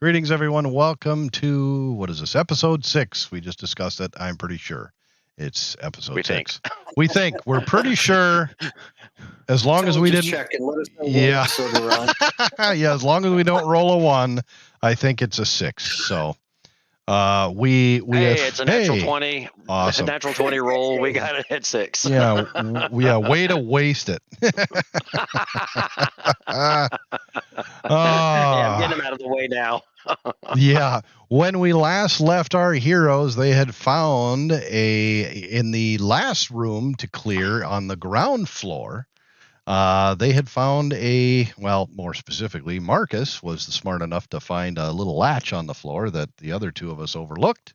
Greetings, everyone. Welcome to, what is this, episode 6. We just discussed it. I'm pretty sure it's episode 6. We think. We're pretty sure. As long as we didn't check and let us know Yeah. what episode we're on. Yeah, as long as we don't roll a 1, I think it's a 6. So it's a natural 20. Awesome. A natural 20 roll. We got it at 6. Yeah, way to waste it. Yeah, I'm getting them out of the way now. Yeah. When we last left our heroes, they had found in the last room to clear on the ground floor. They had found more specifically, Marcus was smart enough to find a little latch on the floor that the other two of us overlooked.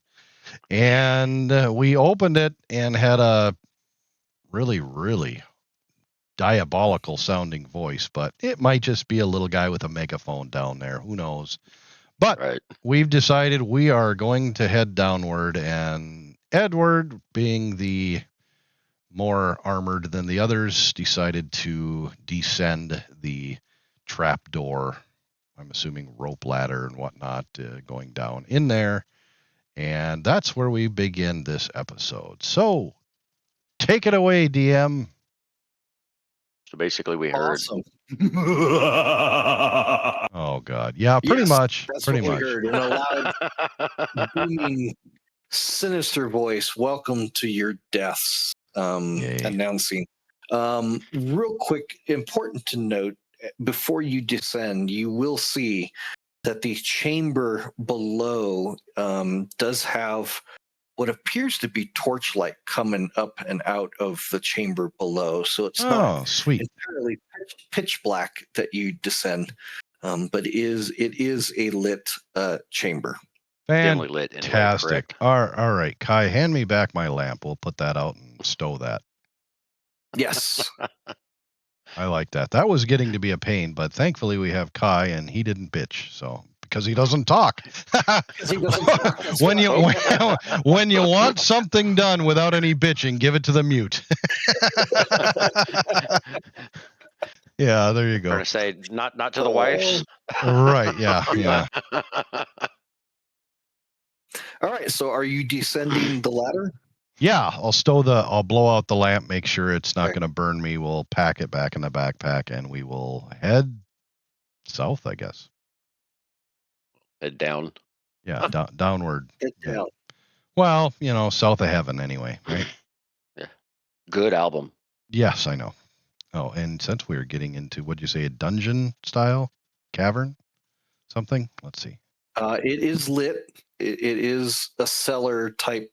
And we opened it and had a really, really diabolical sounding voice, but it might just be a little guy with a megaphone down there. Who knows? But We've decided we are going to head downward, and Edward, being the more armored than the others, decided to descend the trap door. I'm assuming rope ladder and whatnot, going down in there. And that's where we begin this episode. So take it away, DM. So basically we heard. Awesome. Oh, God. Yeah, pretty much. That's pretty what much. we heard. In a loud, booming, sinister voice, welcome to your deaths, announcing. Real quick, important to note, before you descend, you will see that the chamber below does have what appears to be torchlight coming up and out of the chamber below. So it's not entirely pitch black that you descend, but it is a lit chamber. Fantastic. All right, Kai, hand me back my lamp. We'll put that out and stow that. Yes. I like that. That was getting to be a pain, but thankfully we have Kai, and he didn't bitch, so because he doesn't talk. When you want something done without any bitching, give it to the mute. Yeah, there you go. Trying to say not to the wives. Right. Yeah. All right. So, are you descending the ladder? Yeah, I'll blow out the lamp, make sure it's not going to burn me. We'll pack it back in the backpack, and we will head south, I guess. Head down. Yeah, downward. Head down. Well, south of heaven anyway, right? Yeah. Good album. Yes, I know. Oh, and since we're getting into, what'd you say, a dungeon style cavern? Something? Let's see. It is lit. It is a cellar type.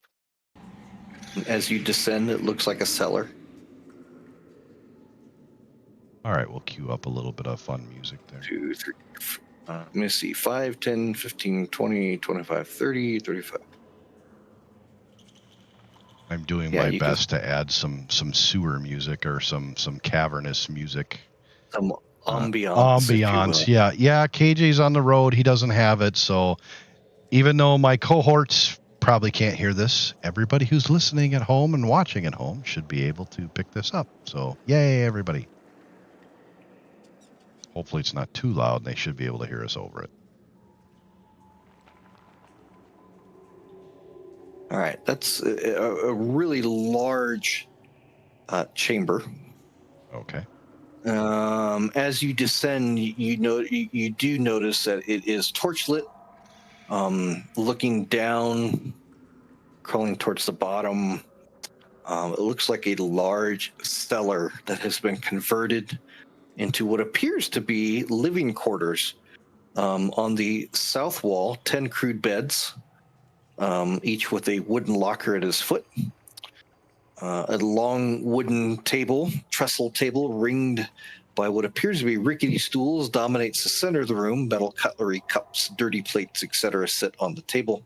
As you descend, it looks like a cellar. All right, we'll cue up a little bit of fun music there. 2, 3, let me see. 5, 10, 15, 20, 25, 30, 35. I'm doing my best to add some sewer music or some cavernous music. Some ambiance. Yeah. KJ's on the road. He doesn't have it. So even though my cohorts probably can't hear this, everybody who's listening at home and watching at home should be able to pick this up. So yay, everybody. Hopefully it's not too loud and they should be able to hear us over it. All right, that's a really large chamber. Okay. As you descend, you do notice that it is torchlit. Looking down, crawling towards the bottom, it looks like a large cellar that has been converted into what appears to be living quarters. On the south wall, 10 crude beds, each with a wooden locker at his foot. A long wooden table, trestle table, ringed by what appears to be rickety stools, dominates the center of the room. Metal cutlery, cups, dirty plates, etc. sit on the table.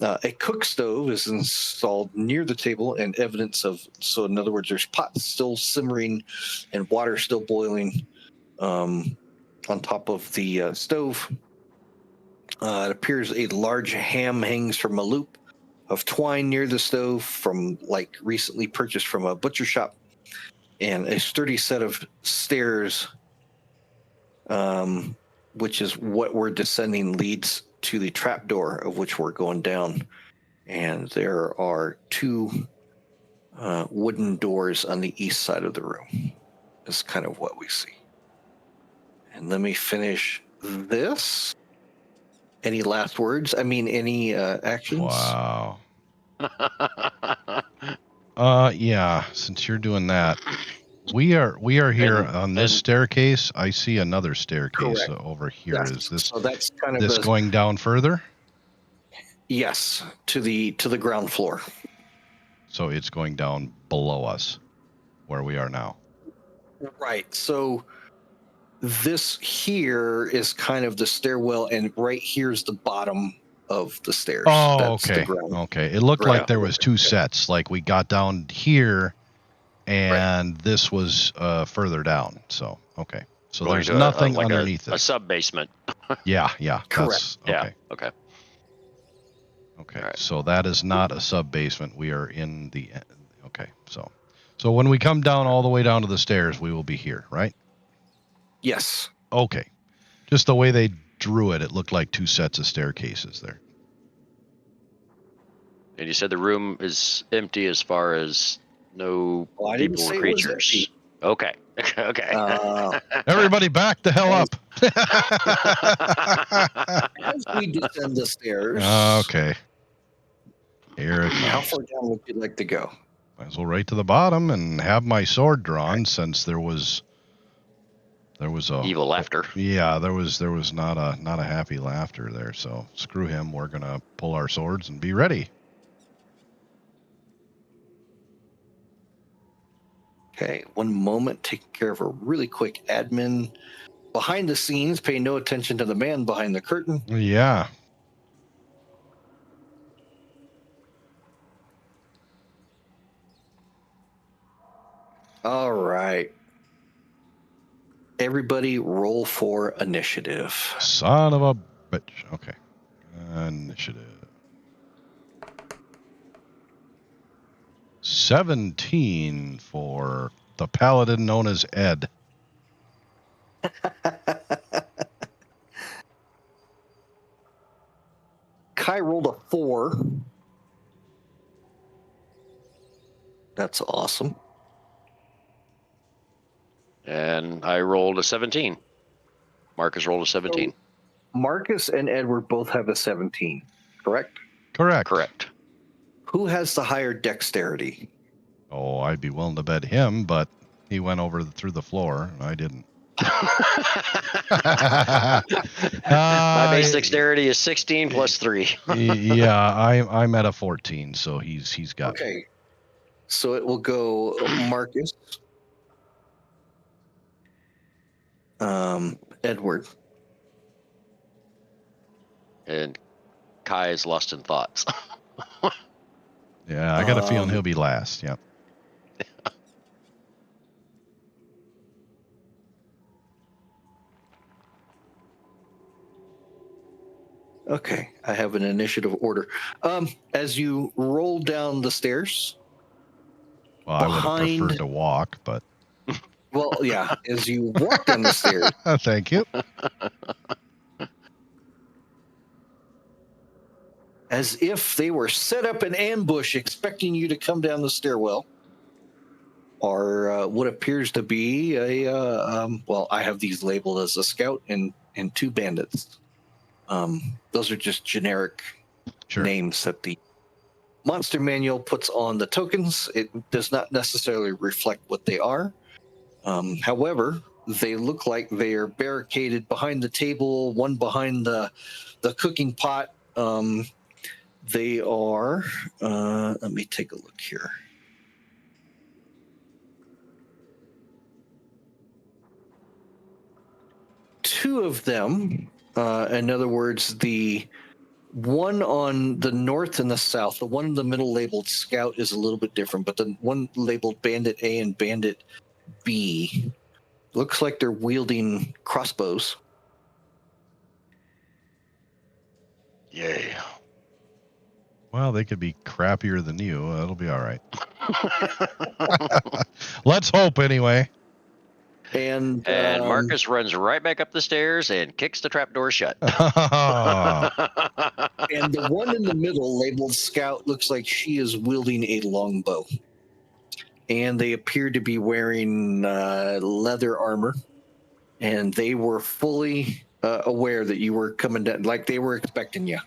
A cook stove is installed near the table, and evidence of, so in other words, there's pots still simmering and water still boiling on top of the stove. It appears a large ham hangs from a loop of twine near the stove, from recently purchased from a butcher shop, and a sturdy set of stairs, which is what we're descending, leads to the trapdoor of which we're going down, and there are two wooden doors on the east side of the room. Is kind of what we see. And let me finish this. Any last words? I mean, any actions? Wow. Yeah, since you're doing that, we are here on this staircase. I see another staircase over here. Yes. Is this So that's kind of this going down further? Yes, to the ground floor. So it's going down below us, where we are now. Right. So this here is kind of the stairwell, and right here's the bottom of the stairs. Oh, That's okay. the ground. Okay. It looked like there was two sets. Like we got down here, and this was further down. So okay. So Going there's to nothing like underneath a it. sub basement. Yeah. Correct. Okay. Okay. Okay. Right. So that is not a sub basement. We are in the. Okay. So when we come down all the way down to the stairs, we will be here, right? Yes. Okay. Just the way they drew it, it looked like two sets of staircases there. And you said the room is empty as far as no Well, I didn't people say or it was creatures. Okay. Okay. Everybody back the hell up. As we descend the stairs. Okay. Here it How comes. far down would you like to go? Might as well right to the bottom and have my sword drawn, since there was a Evil laughter. Yeah, there was not a happy laughter there. So screw him. We're gonna pull our swords and be ready. Okay, one moment. Take care of a really quick admin. Behind the scenes, pay no attention to the man behind the curtain. Yeah. All right. Everybody roll for initiative. Son of a bitch. Okay. Initiative. 17 for the paladin known as Ed. Kai rolled a 4. That's awesome. And I rolled a 17. Marcus rolled a 17. Marcus and Edward both have a 17, correct? Correct. Who has the higher dexterity? Oh, I'd be willing to bet him, but he went through the floor, and I didn't. My base dexterity is 16 plus 3. Yeah, I'm at a 14, so he's got. Okay, so it will go Marcus, Edward, And Kai is lost in thoughts. Yeah, I got a feeling he'll be last. Yep. Okay, I have an initiative order. As you roll down the stairs. Well, I would have preferred to walk, but. Well, yeah, as you walk down the stairs. Thank you. As if they were set up an ambush expecting you to come down the stairwell, are what appears to be well, I have these labeled as a scout and two bandits. Those are just generic names that the monster manual puts on the tokens. It does not necessarily reflect what they are. However, they look like they are barricaded behind the table, one behind the cooking pot. They are, let me take a look here. Two of them, in other words, the one on the north and the south, the one in the middle labeled Scout is a little bit different, but the one labeled Bandit A and Bandit B looks like they're wielding crossbows. Yay. Well, they could be crappier than you. That'll be all right. Let's hope, anyway. And And Marcus runs right back up the stairs and kicks the trapdoor shut. Oh, and the one in the middle, labeled Scout, looks like she is wielding a longbow. And they appear to be wearing leather armor. And they were fully aware that you were coming down, like they were expecting you.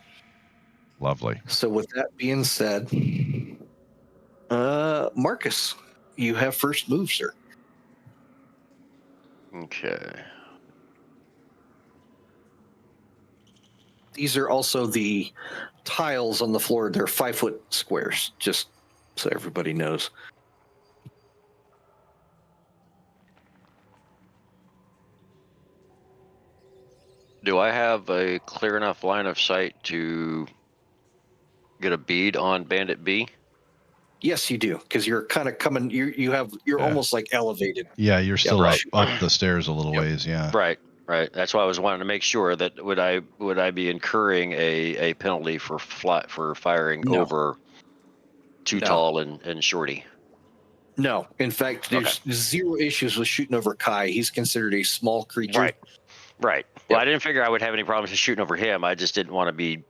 lovely. So with that being said, Marcus, you have first move, sir. Okay. These are also the tiles on the floor. They're 5-foot squares, just so everybody knows. Do I have a clear enough line of sight to get a bead on Bandit B? Yes, you do, because you're kind of coming. You're Yeah. almost like elevated. Yeah, you're still right. up the stairs a little Yep. ways. Yeah. Right. That's why I was wanting to make sure that would I be incurring a penalty for firing No. over too No. tall and shorty? No, in fact, there's zero issues with shooting over Kai. He's considered a small creature. Right. Well, I didn't figure I would have any problems with shooting over him. I just didn't want to be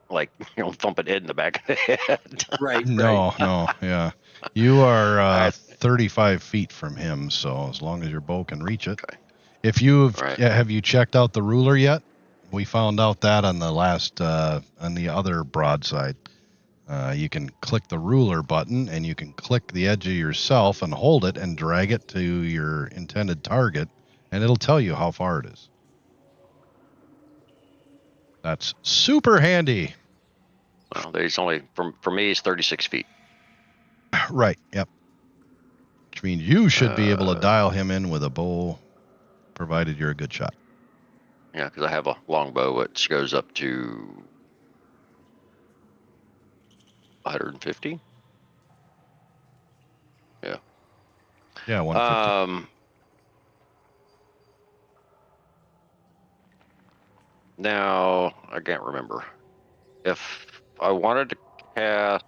like, thumping Ed in the back of the head. Right. No, yeah. You are right. 35 feet from him, so as long as your bow can reach it. Okay. If you've Right. have you checked out the ruler yet? We found out that on the last on the other broadside. You can click the ruler button and you can click the edge of yourself and hold it and drag it to your intended target, and it'll tell you how far it is. That's super handy. Well, it's only for me. It's 36 feet. Right. Yep. Which means you should be able to dial him in with a bow, provided you're a good shot. Yeah, because I have a longbow which goes up to 150. Yeah. Yeah, 150. Now I can't remember if I wanted to cast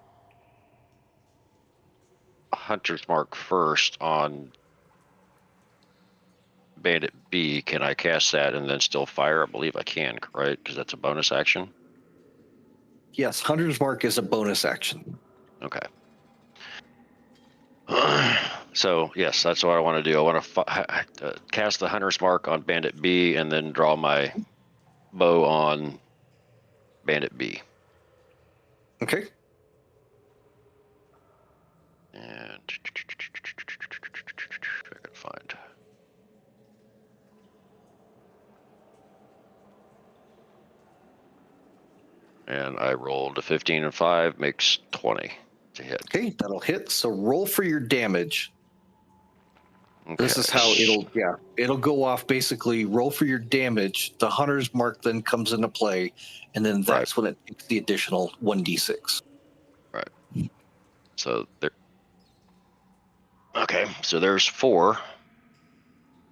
a hunter's mark first on Bandit B. Can I cast that and then still fire? I believe I can, right? Because that's a bonus action. Yes, Hunter's Mark is a bonus action. Okay. So yes, that's what I want to do. I want to cast the hunter's mark on Bandit B and then draw my bow on Bandit B. Okay. And I can find. And I rolled a 15 and 5, makes 20 to hit. Okay, that'll hit. So roll for your damage. Okay. This is how it'll go off. Basically, roll for your damage. The Hunter's Mark then comes into play, and then that's when it takes the additional 1d6. Right. So there. Okay, so there's 4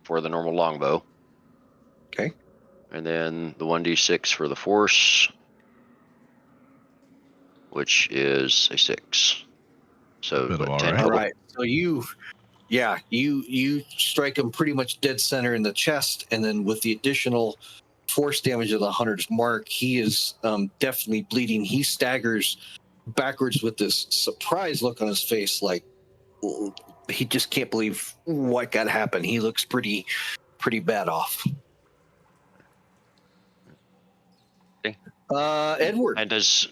for the normal longbow. Okay. And then the 1d6 for the force, which is a 6. So Bit of all 10 right. All right. So you strike him pretty much dead center in the chest, and then with the additional force damage of the Hunter's Mark, he is definitely bleeding. He staggers backwards with this surprised look on his face, like he just can't believe what got happened. He looks pretty bad off. Edward. And does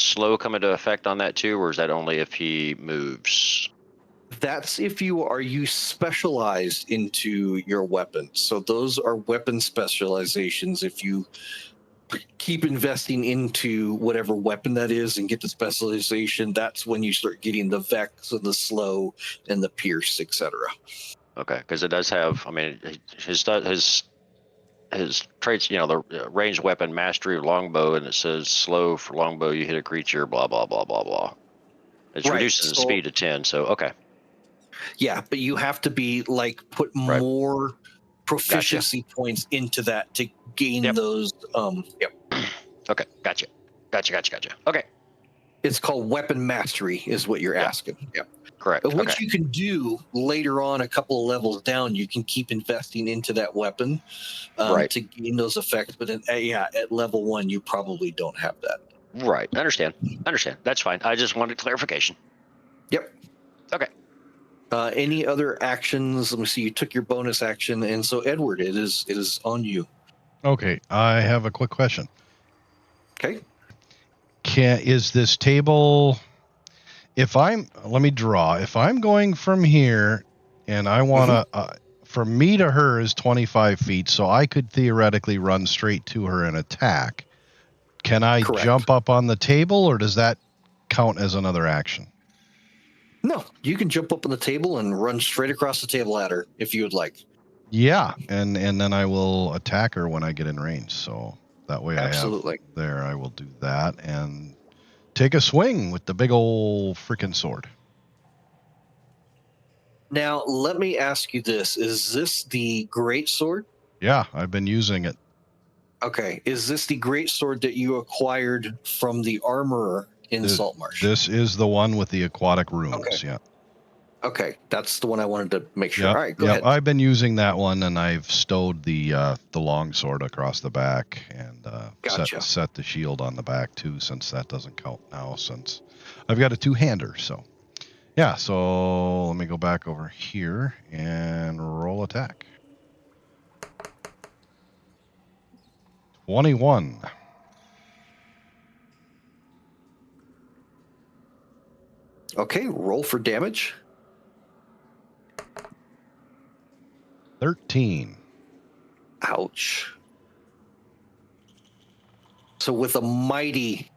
slow come into effect on that too, or is that only if he moves? That's if you specialized into your weapon. So those are weapon specializations. If you keep investing into whatever weapon that is and get the specialization, that's when you start getting the Vex and the Slow and the Pierce, etc. Okay, because it does have. I mean, his traits. The ranged weapon mastery of longbow, and it says slow for longbow. You hit a creature. Blah blah blah blah blah. It reduces the speed to 10. So okay. Yeah, but you have to be put more proficiency points into that to gain those. Okay, gotcha. Okay. It's called weapon mastery, is what you're asking. Yeah. Correct. Which Okay. you can do later on, a couple of levels down. You can keep investing into that weapon Right. to gain those effects. But at level 1, you probably don't have that. Right. Understand. That's fine. I just wanted clarification. Yep. Okay. Any other actions? Let me see. You took your bonus action, and so Edward, it is on you. Okay, I have a quick question. Okay. Is this table? Let me draw. If I'm going from here, and I want to, from me to her is 25 feet, so I could theoretically run straight to her and attack. Can I Correct. jump up on the table, or does that count as another action? No, you can jump up on the table and run straight across the table at her if you would like. Yeah, and then I will attack her when I get in range. So that way Absolutely. I will do that and take a swing with the big old freaking sword. Now, let me ask you this. Is this the great sword? Yeah, I've been using it. Okay. Is this the great sword that you acquired from the armorer in Saltmarsh? This is the one with the aquatic runes. Okay. Yeah. Okay, that's the one I wanted to make sure. Yep, All right, go ahead. I've been using that one, and I've stowed the long sword across the back and Gotcha. set the shield on the back too, since that doesn't count now, since I've got a two-hander. So yeah, so let me go back over here and roll attack. 21. Okay, roll for damage. 13. Ouch. So with a mighty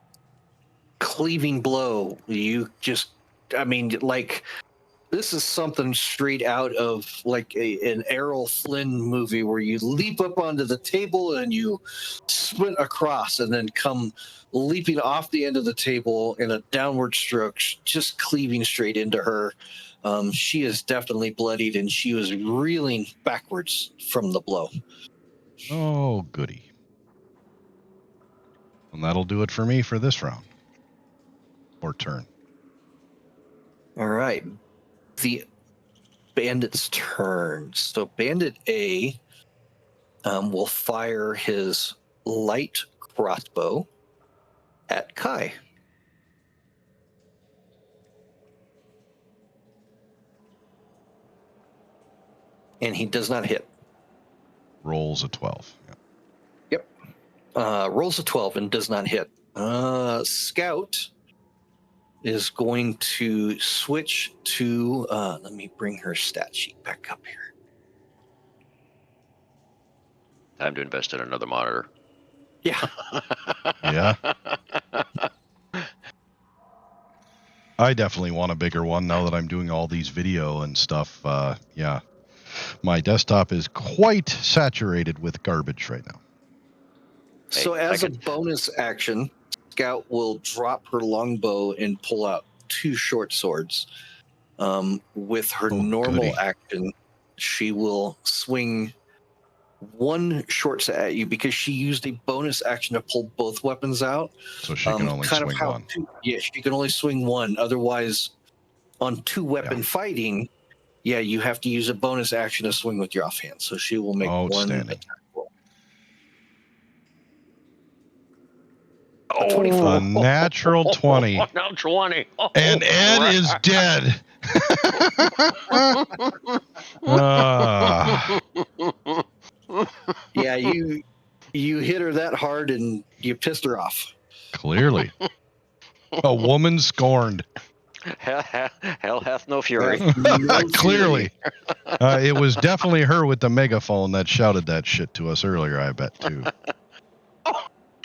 cleaving blow, you just, this is something straight out of like an Errol Flynn movie where you leap up onto the table and you sprint across and then come leaping off the end of the table in a downward stroke, just cleaving straight into her. She is definitely bloodied, and she was reeling backwards from the blow. Oh, goody. And that'll do it for me for this round. Or turn. All right. The bandit's turn. So Bandit A will fire his light crossbow at Kai. And he does not hit. Rolls a 12. Yeah. Yep. Rolls a 12 and does not hit. Scout is going to switch to, let me bring her stat sheet back up here. Time to invest in another monitor. Yeah. Yeah. I definitely want a bigger one now that I'm doing all these video and stuff. Yeah. My desktop is quite saturated with garbage right now. So as a bonus action, Scout will drop her longbow and pull out 2 short swords. With her normal action, she will swing 1 short sword at you because she used a bonus action to pull both weapons out. So she can only swing one. She can only swing 1. Otherwise, on 2-weapon fighting, you have to use a bonus action to swing with your offhand. So she will make 1 attack roll. A 24. A natural 20. Natural 20. Oh, and Ed is dead. Yeah, you hit her that hard and you pissed her off. Clearly. A woman scorned. Hell hath no fury. Clearly. It was definitely her with the megaphone that shouted that shit to us earlier, I bet, too.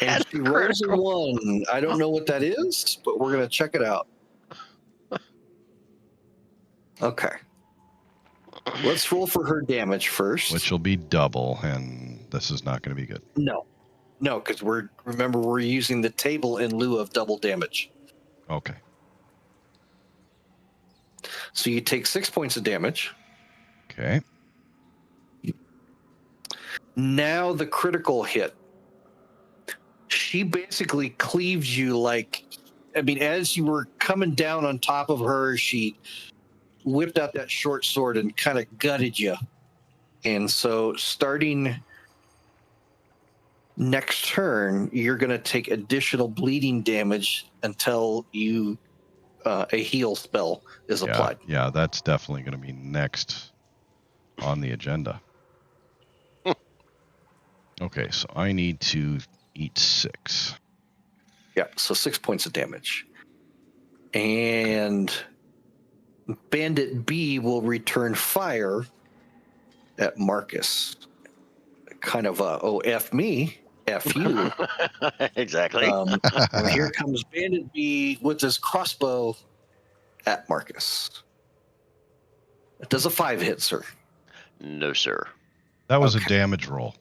And she rolls a 1. I don't know what that is, but we're going to check it out. Okay. Let's roll for her damage first. Which will be double, and this is not going to be good. No, because we're using the table in lieu of double damage. Okay. So you take 6 points of damage. Okay. Now the critical hit. She basically cleaves you like I mean, as you were coming down on top of her, she whipped out that short sword and kind of gutted you. And so starting next turn, you're going to take additional bleeding damage until you a heal spell is applied. Yeah, that's definitely going to be next on the agenda. Okay, so I need to eat 6. Yeah, so 6 points of damage. And Bandit B will return fire at Marcus. Kind of F me, F you. Exactly. And here comes Bandit B with his crossbow at Marcus. It does a 5 hit, sir. No, sir. That was Okay. a damage roll.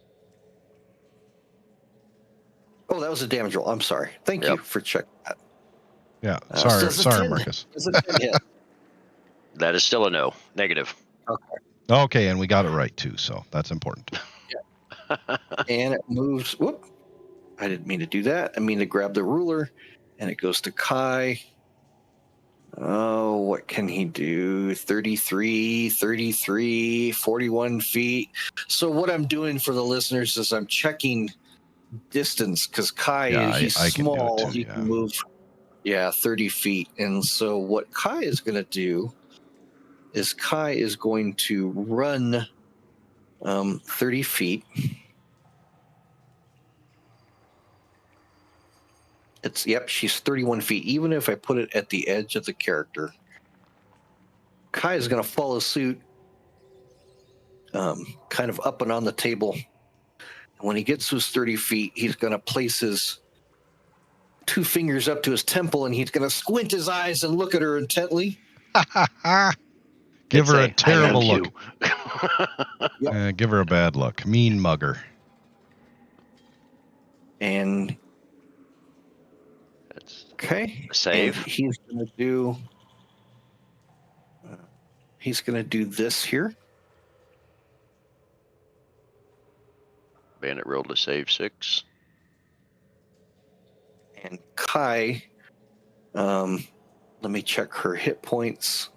Oh, that was a damage roll. I'm sorry. Thank you for checking that. Yeah, So it's a sorry, 10. Marcus. It's a 10 hit. That is still a no. Negative. Okay. Okay, and we got it right too, so that's important. And it moves. Whoop. I didn't mean to do that. I mean to grab the ruler, and it goes to Kai. Oh, what can he do? 33, 33, 41 feet. So what I'm doing for the listeners is I'm checking distance because Kai, Yeah, he's I can do it small. too, He yeah. can move, 30 feet. And so what Kai is going to do is Kai is going to run 30 feet. She's 31 feet. Even if I put it at the edge of the character, Kai is going to follow suit, kind of up and on the table. And when he gets to his 30 feet, he's going to place his 2 fingers up to his temple, and he's going to squint his eyes and look at her intently. Give her a Say, terrible "I look. love you." Give her a bad look. Mean mugger. And That's okay, save. And he's going to do. He's going to do this here. Bandit rolled to save 6. And Kai, let me check her hit points.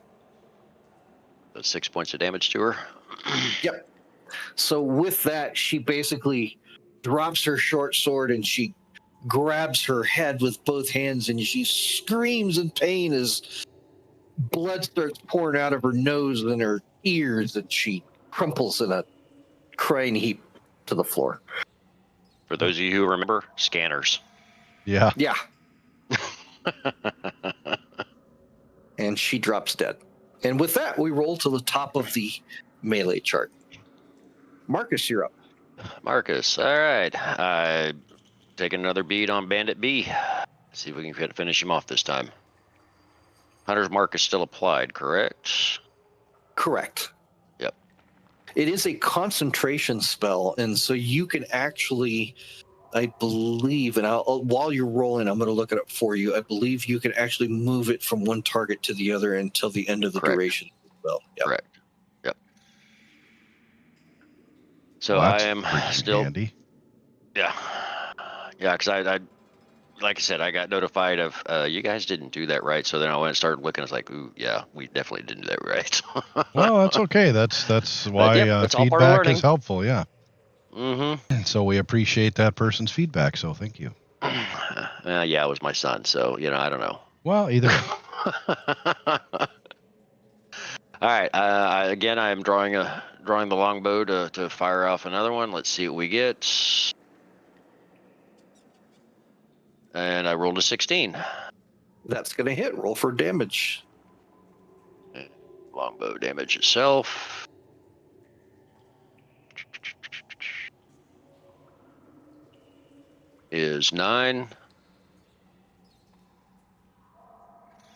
That's 6 points of damage to her. Yep. So with that, she basically drops her short sword and she grabs her head with both hands, and she screams in pain as blood starts pouring out of her nose and her ears, and she crumples in a crying heap to the floor. For those of you who remember, scanners. Yeah. Yeah. And she drops dead. And with that, we roll to the top of the melee chart. Marcus, you're up. Marcus, all right. Taking another beat on Bandit B. See if we can finish him off this time. Hunter's mark is still applied, correct? Correct. Yep. It is a concentration spell, and so you can actually, I believe, and while you're rolling, I'm going to look it up for you. I believe you can actually move it from one target to the other until the end of the Correct. duration of the spell. Yep. Correct. Yep. So Well, I that's am freaking still, handy. yeah, because I, like I said, I got notified of you guys didn't do that right. So then I went and started looking. I was like, ooh, yeah, we definitely didn't do that right. Well, that's okay. That's why it's all part of feedback learning. is helpful. Yeah. Mm-hmm. So we appreciate that person's feedback. So thank you. Yeah, it was my son. So I don't know. Well, either way. All right. Again, I am drawing the longbow to fire off another one. Let's see what we get. And I rolled a 16. That's going to hit. Roll for damage. Longbow damage itself is 9.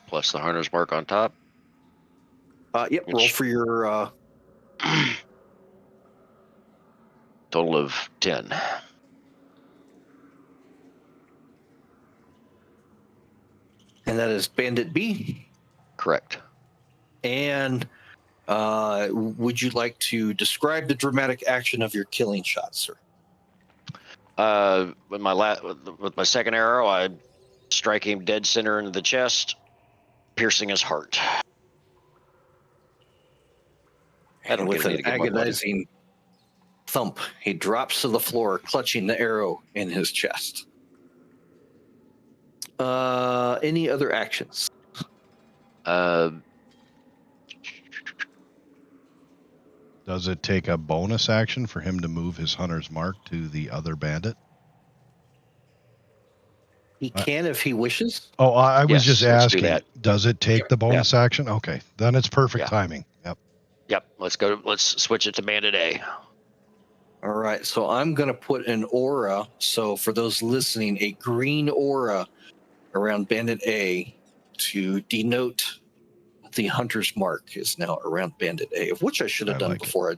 Plus the hunter's mark on top. Yep. Roll for your. Total of 10. And that is Bandit B. Correct. And would you like to describe the dramatic action of your killing shot, sir? With my second arrow, I strike him dead center into the chest, piercing his heart. And with an agonizing thump, he drops to the floor, clutching the arrow in his chest. Any other actions? Does it take a bonus action for him to move his hunter's mark to the other bandit? He can if he wishes. Oh, I was just let's do asking. that. Does it take the bonus action? Okay, then it's perfect timing. Yep. Yep. Let's go. Let's switch it to Bandit A. All right. So I'm going to put an aura. So for those listening, a green aura around Bandit A to denote the hunter's mark is now around Bandit A, of which I should have done before.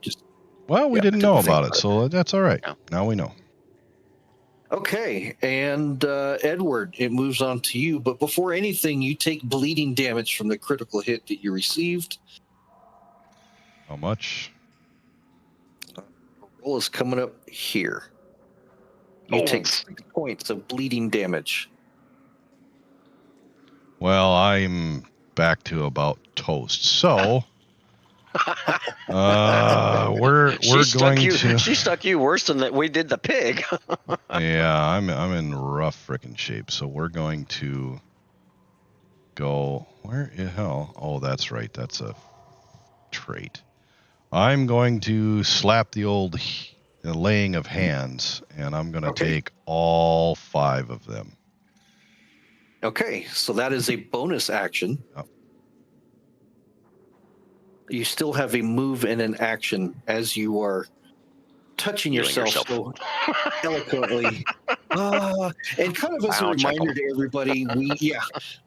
We didn't know about it, so that's all right. Yeah. Now we know. Okay, and Edward, it moves on to you. But before anything, you take bleeding damage from the critical hit that you received. How much? Roll is coming up here. You take 6 points of bleeding damage. Well, I'm back to about toast. So we're going to. She stuck you worse than that. We did the pig. Yeah, I'm in rough frickin' shape. So we're going to go. Where the hell? Oh, that's right. That's a trait. I'm going to slap the old laying of hands, and I'm going to take all 5 of them. Okay, so that is a bonus action. Oh. You still have a move and an action as you are touching yourself so eloquently. And kind of as a reminder to everybody,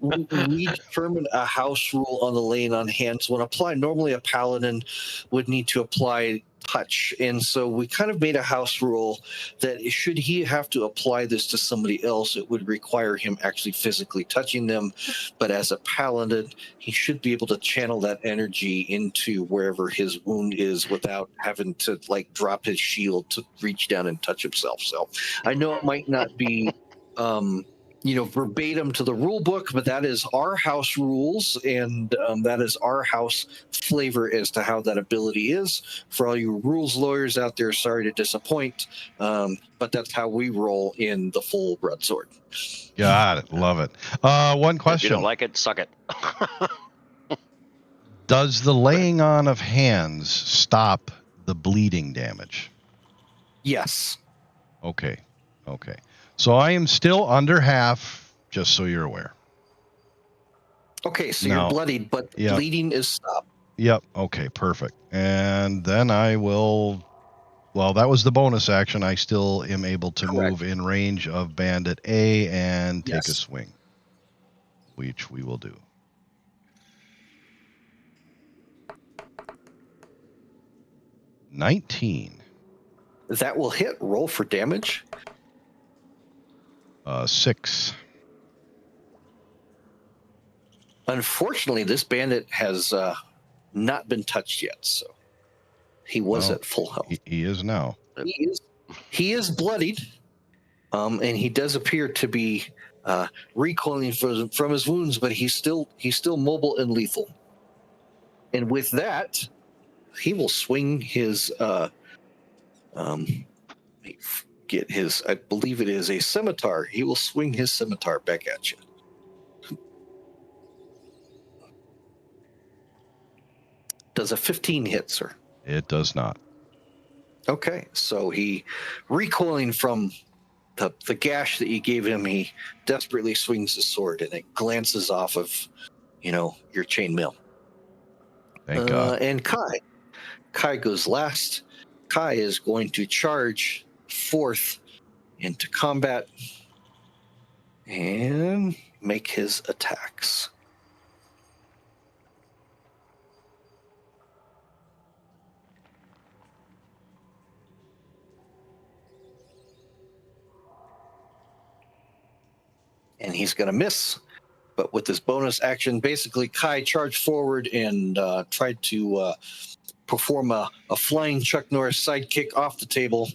we determined a house rule on the laying on hands. When applied, normally a paladin would need to apply touch, and so we kind of made a house rule that should he have to apply this to somebody else, it would require him actually physically touching them. But as a paladin, he should be able to channel that energy into wherever his wound is without having to like drop his shield to reach down and touch himself. So I know it might not be verbatim to the rule book, but that is our house rules, and that is our house flavor as to how that ability is. For all you rules lawyers out there, sorry to disappoint, but that's how we roll in the full Broadsword. Got it. Love it. One question. If you don't like it, suck it. Does the laying on of hands stop the bleeding damage? Yes. Okay. So I am still under half, just so you're aware. Okay, so you're bloodied, but bleeding is stopped. Yep. Okay, perfect. And then I will... Well, that was the bonus action. I still am able to move in range of Bandit A and take a swing, which we will do. $19. That will hit. Roll for damage. 6. Unfortunately, this bandit has not been touched yet, so he was at full health. He is now. He is bloodied, and he does appear to be recoiling from his wounds, but he's still mobile and lethal. And with that, he will swing his I believe it is a scimitar. He will swing his scimitar back at you. Does a 15 hit, sir? It does not. Okay, so he, recoiling from the gash that you gave him, he desperately swings his sword, and it glances off of, your chainmail. Thank God. And Kai goes last. Kai is going to charge forth into combat and make his attacks. And he's going to miss. But with this bonus action, basically Kai charged forward and tried to perform a flying Chuck Norris sidekick off the table.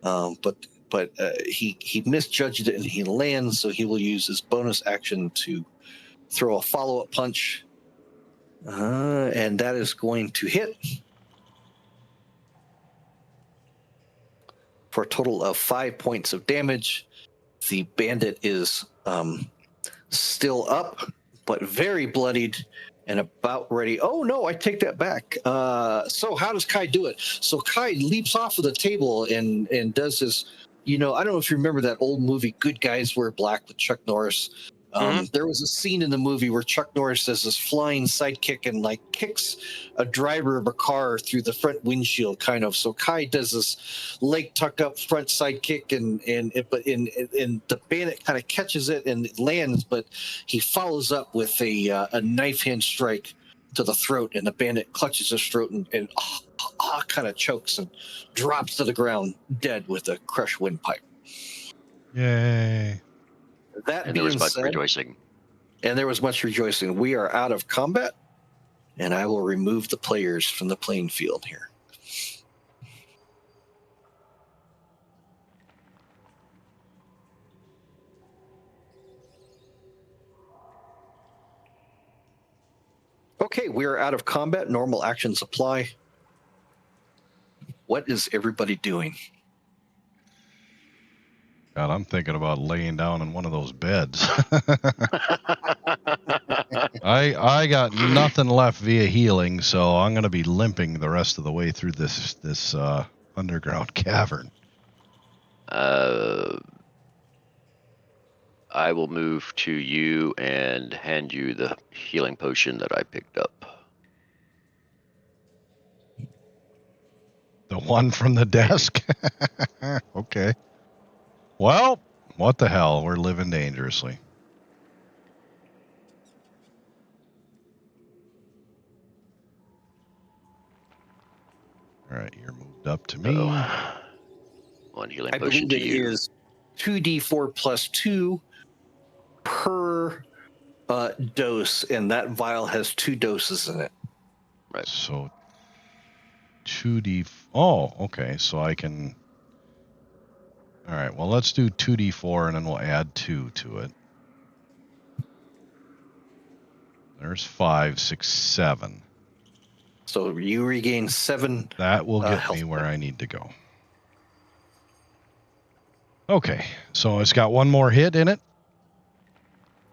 But but he misjudged it and he lands, so he will use his bonus action to throw a follow-up punch. And that is going to hit for a total of 5 points of damage. The bandit is still up, but very bloodied and about ready. Oh, no, I take that back. So how does Kai do it? So Kai leaps off of the table and does this. I don't know if you remember that old movie, Good Guys Wear Black, with Chuck Norris. There was a scene in the movie where Chuck Norris does this flying sidekick and kicks a driver of a car through the front windshield, kind of. So Kai does this leg tuck up front sidekick, and the bandit kind of catches it and it lands, but he follows up with a knife hand strike to the throat, and the bandit clutches his throat and kind of chokes and drops to the ground dead with a crushed windpipe. Yay. And there was much rejoicing. And there was much rejoicing. We are out of combat, and I will remove the players from the playing field here. Okay, we are out of combat. Normal actions apply. What is everybody doing? God, I'm thinking about laying down in one of those beds. I got nothing left via healing, so I'm going to be limping the rest of the way through this underground cavern. I will move to you and hand you the healing potion that I picked up. The one from the desk? Okay. Well, what the hell? We're living dangerously. All right, you're moved up to me. One healing I potion believe to it you. is 2d4 plus 2 per dose, and that vial has 2 doses in it. Right. So 2d. Oh, okay. So I can. All right. Well, let's do 2d4, and then we'll add 2 to it. There's 5, 6, 7. So you regain 7. That will get health me where point. I need to go. Okay. So it's got one more hit in it.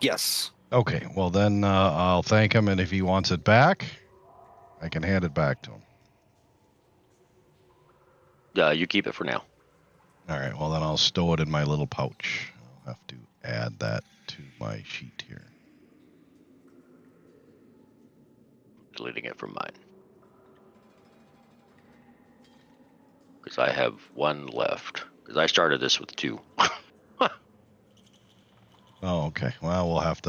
Yes. Okay. Well, then I'll thank him, and if he wants it back, I can hand it back to him. You keep it for now. All right. Well, then I'll stow it in my little pouch. I'll have to add that to my sheet here. Deleting it from mine. Because I have 1 left. Because I started this with 2. Oh, okay. Well, we'll have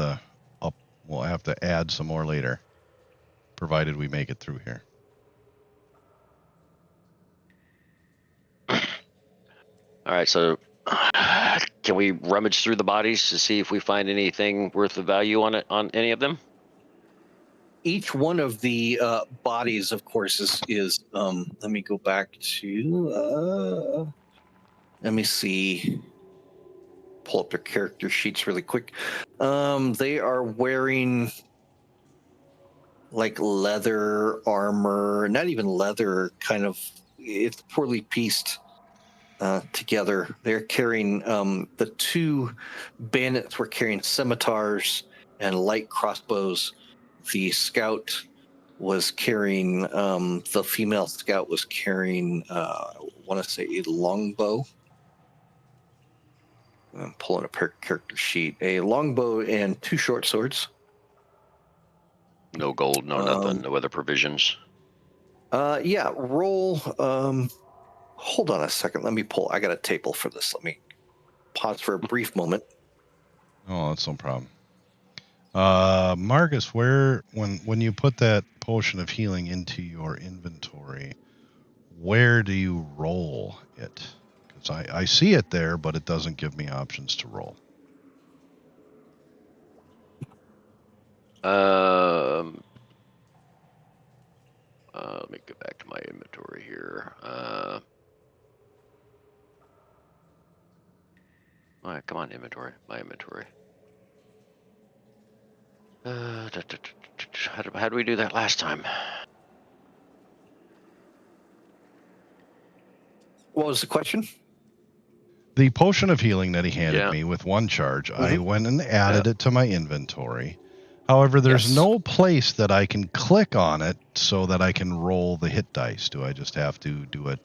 to add some more later, provided we make it through here. All right, so can we rummage through the bodies to see if we find anything worth of value on any of them? Each one of the bodies, of course, is let me go back to let me see. Pull up their character sheets really quick. They are wearing leather armor, not even leather, kind of. It's poorly pieced together. They're carrying the 2 bandits were carrying scimitars and light crossbows. The scout was carrying the female scout was carrying I want to say a longbow. I'm pulling up her character sheet. A longbow and 2 short swords. No gold, no nothing, no other provisions. Yeah, roll. Hold on a second. Let me pull. I got a table for this. Let me pause for a brief moment. Oh, that's no problem. Marcus, when you put that potion of healing into your inventory, where do you roll it? Because I see it there, but it doesn't give me options to roll. Let me get back to my inventory here. All right, come on, inventory. My inventory. How did we do that last time? What was the question? The potion of healing that he handed Yeah. me with one charge, I Mhm. went and added it to my inventory. However, there's Yes. no place that I can click on it so that I can roll the hit dice. Do I just have to do it?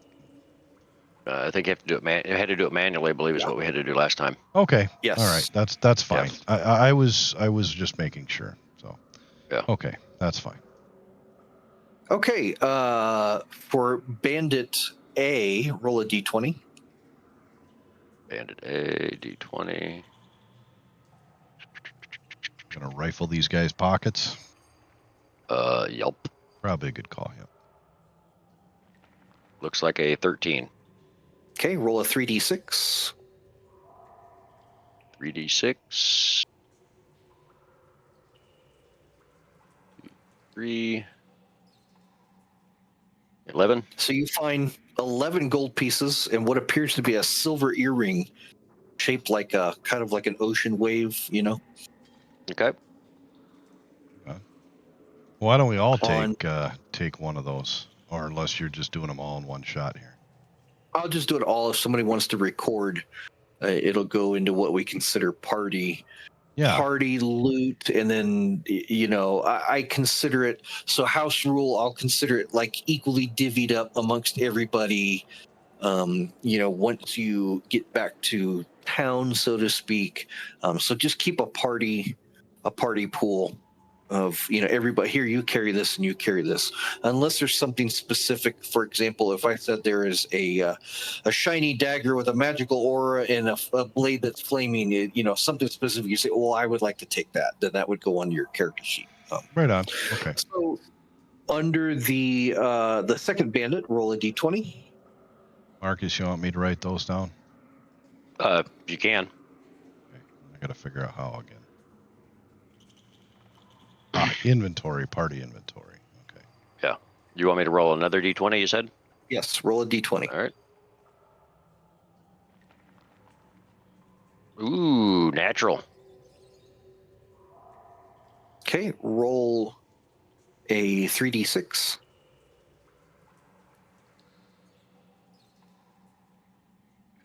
I think you have to do it. You had to do it manually. I believe is what we had to do last time. Okay. Yes. All right. That's fine. I was just making sure. So. Yeah. Okay, that's fine. Okay. For Bandit A, roll a d20. Bandit A, D20. I'm gonna rifle these guys' pockets. Yelp. Probably a good call. Yep. Looks like a 13. Okay. Roll a 3d6. 3d6. 3. 11. So you find 11 gold pieces and what appears to be a silver earring shaped like a kind of like an ocean wave, you know. Okay. Why don't we all On- take one of those, or unless you're just doing them all in one shot here. I'll just do it all. If somebody wants to record, it'll go into what we consider party loot, and then I consider it, so house rule, I'll consider it like equally divvied up amongst everybody. Once you get back to town, so to speak. So just keep a party pool of everybody. Here, you carry this and you carry this, unless there's something specific. For example, if I said there is a shiny dagger with a magical aura and a blade that's flaming, something specific, you say, well, I would like to take that, then that would go on your character sheet. Right on. Okay. So under the second bandit, roll a d20. Marcus, you want me to write those down? You can. Okay. I got to figure out how again. Inventory, party inventory. Okay. Yeah. You want me to roll another d20, you said? Yes, roll a d20. All right. Ooh, natural. Okay, roll a 3d6.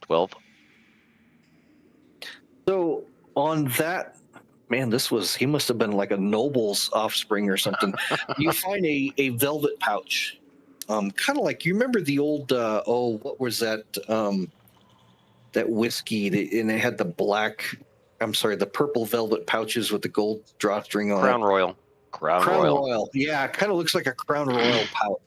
12. So on that, man, he must have been like a noble's offspring or something. You find a velvet pouch, kind of like, you remember the old what was that that whiskey and it had the the purple velvet pouches with the gold drawstring on Crown it. Royal. Crown Royal. Yeah, it kind of looks like a Crown Royal pouch.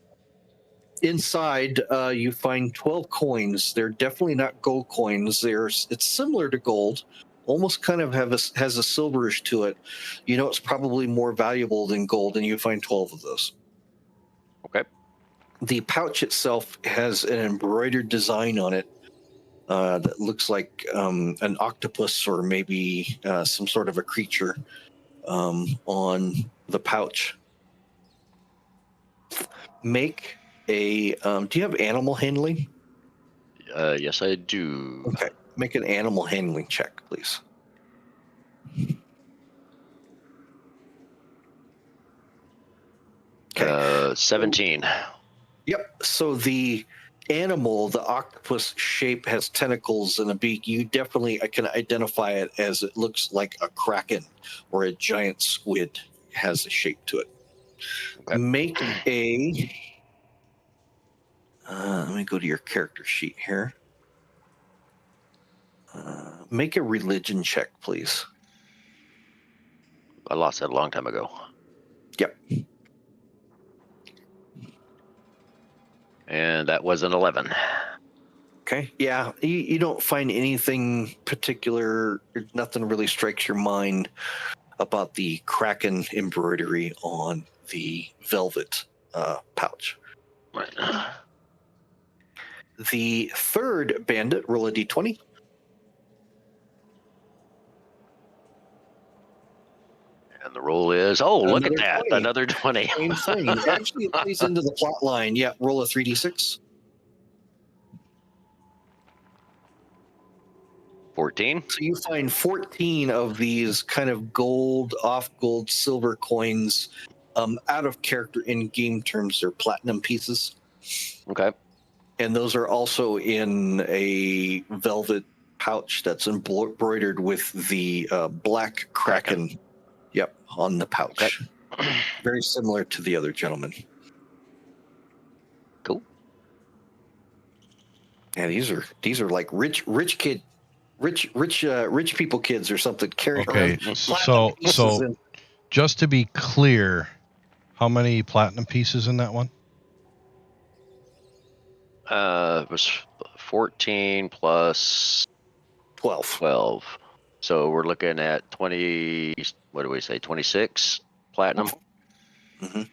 Inside, you find 12 coins. They're definitely not gold coins. It's similar to gold, almost kind of has a silverish to it. It's probably more valuable than gold, and you find 12 of those. Okay. The pouch itself has an embroidered design on it that looks like an octopus or maybe some sort of a creature on the pouch. Make a do you have animal handling? Yes, I do. Okay, make an animal handling check, please. Okay. 17. Yep. So the animal, the octopus shape, has tentacles and a beak. You definitely can identify it as it looks like a kraken or a giant squid. It has a shape to it. Okay. Make a let me go to your character sheet here. Make a religion check, please. I lost that a long time ago. Yep. And that was an 11. Okay. Yeah, you don't find anything particular. Nothing really strikes your mind about the kraken embroidery on the velvet pouch. Right. The third bandit, roll a d20. And the roll is, look at Another that. 20. Another 20. Same thing. Actually, it plays into the plot line. Yeah, roll a 3d6. 14. So you find 14 of these kind of off-gold, silver coins. Out of character in game terms, they're platinum pieces. Okay. And those are also in a velvet pouch that's embroidered with the black kraken. Yep, on the pouch. Okay. Very similar to the other gentleman. Cool. Yeah, these are like rich people kids or something carrying Okay, around. so just to be clear, how many platinum pieces in that one? It was 14 plus 12. So we're looking at 20. What do we say? 26 platinum. Mm-hmm.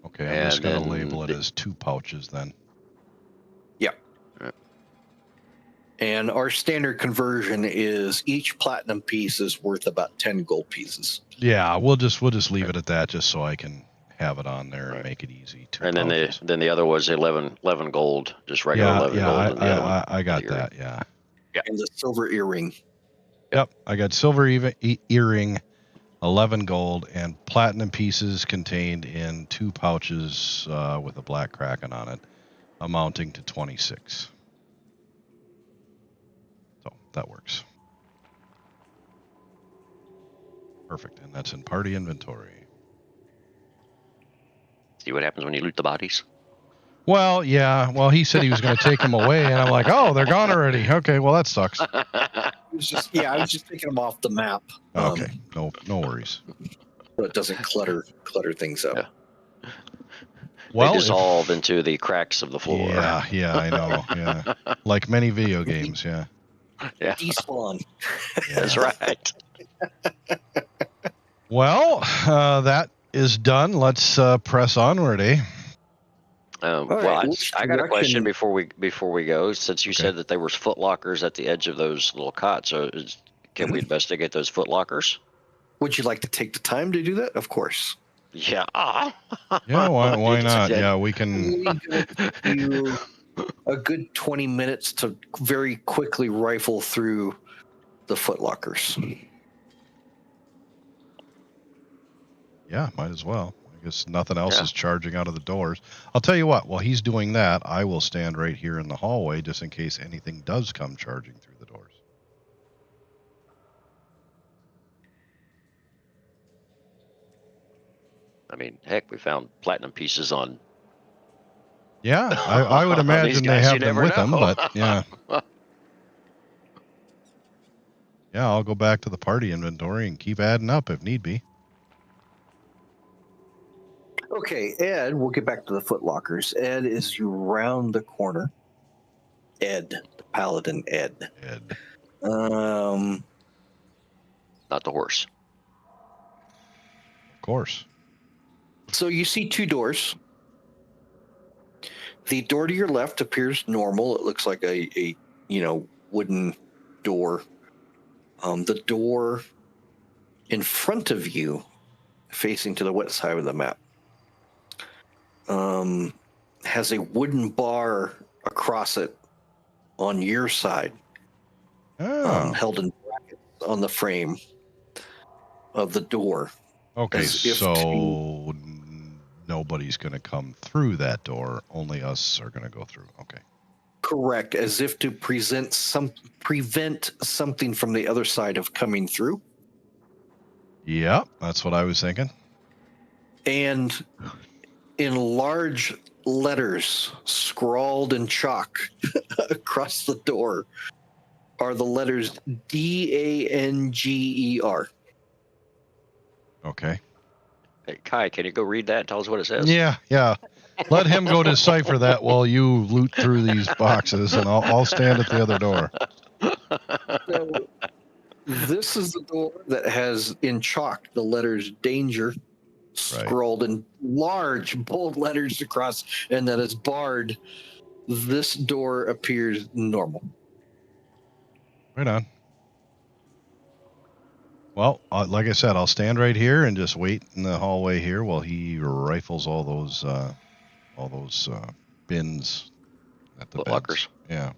Okay, I'm just going to label it as 2 pouches then. Yep. And our standard conversion is each platinum piece is worth about 10 gold pieces. Yeah, we'll just leave it at that, just so I can have it on there and make it easy. 2 and pouches. then the other was 11 gold, just regular 11 gold. I got that. Yeah. And the silver earring. Yep, I got silver earring, 11 gold, and platinum pieces contained in 2 pouches with a black kraken on it, amounting to 26. So that works. Perfect, and that's in party inventory. See what happens when you loot the bodies? Well, yeah. Well, he said he was going to take them away, and I'm like, oh, they're gone already. Okay, well, that sucks. I was just taking them off the map. Okay, no worries. So it doesn't clutter things up. Yeah. Well, they dissolve into the cracks of the floor. Yeah, I know. Yeah, like many video games. Yeah. Yeah. Despawn. Yeah. That's right. Well, that is done. Let's press onward, eh? I got a question before we go. Since you said that there was foot lockers at the edge of those little cots, so can we investigate those foot lockers? Would you like to take the time to do that? Of course. Yeah. Yeah, why not? Yeah, we can. You a good 20 minutes to very quickly rifle through the foot lockers. Yeah, might as well. I guess nothing else is charging out of the doors. I'll tell you what, while he's doing that, I will stand right here in the hallway just in case anything does come charging through the doors. I mean, heck, we found platinum pieces on. Yeah, I would imagine they have them with them, but yeah. Yeah, I'll go back to the party inventory and keep adding up if need be. Okay, Ed, we'll get back to the foot lockers. Ed, as you round the corner, Ed, the paladin, Ed. Not the horse. Of course. So you see 2 doors. The door to your left appears normal. It looks like a wooden door. The door in front of you, facing to the west side of the map, has a wooden bar across it on your side, held in brackets on the frame of the door. Okay, so nobody's going to come through that door. Only us are going to go through. Okay. Correct, as if to prevent something from the other side of coming through. Yep, that's what I was thinking. And in large letters, scrawled in chalk across the door, are the letters DANGER. Okay. Hey, Kai, can you go read that and tell us what it says? Yeah. Let him go decipher that while you loot through these boxes, and I'll stand at the other door. So, this is the door that has in chalk the letters danger scrawled in large bold letters across, and that is barred. This door appears normal. Right on. Well, like I said, I'll stand right here and just wait in the hallway here while he rifles all those bins at the lockers. Yeah.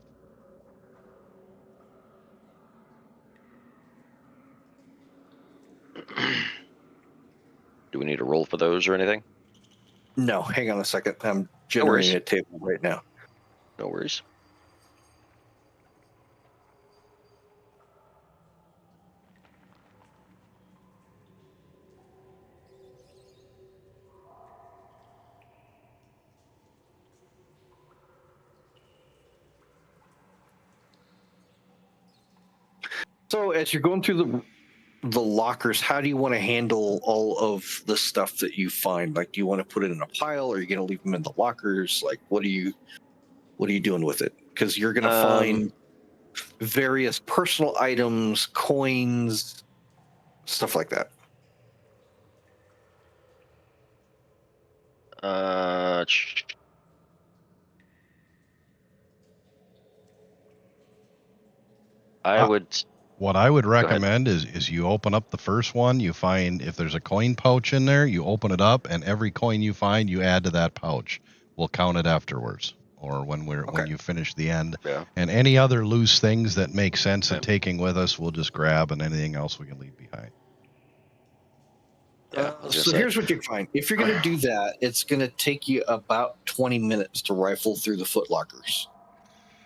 Do we need to roll for those or anything? No, hang on a second. I'm generating a table right now. No worries. So as you're going through the lockers, how do you want to handle all of the stuff that you find? Like, do you want to put it in a pile, or are you going to leave them in the lockers? Like, what are you doing with it? Because you're going to find various personal items, coins, stuff like that. I would. What I would recommend is you open up the first one, you find if there's a coin pouch in there, you open it up, and every coin you find, you add to that pouch. We'll count it afterwards, or when you finish the end. Yeah. And any other loose things that make sense of taking with us, we'll just grab, and anything else we can leave behind. Yeah, so here's what you find. If you're going to do that, it's going to take you about 20 minutes to rifle through the footlockers.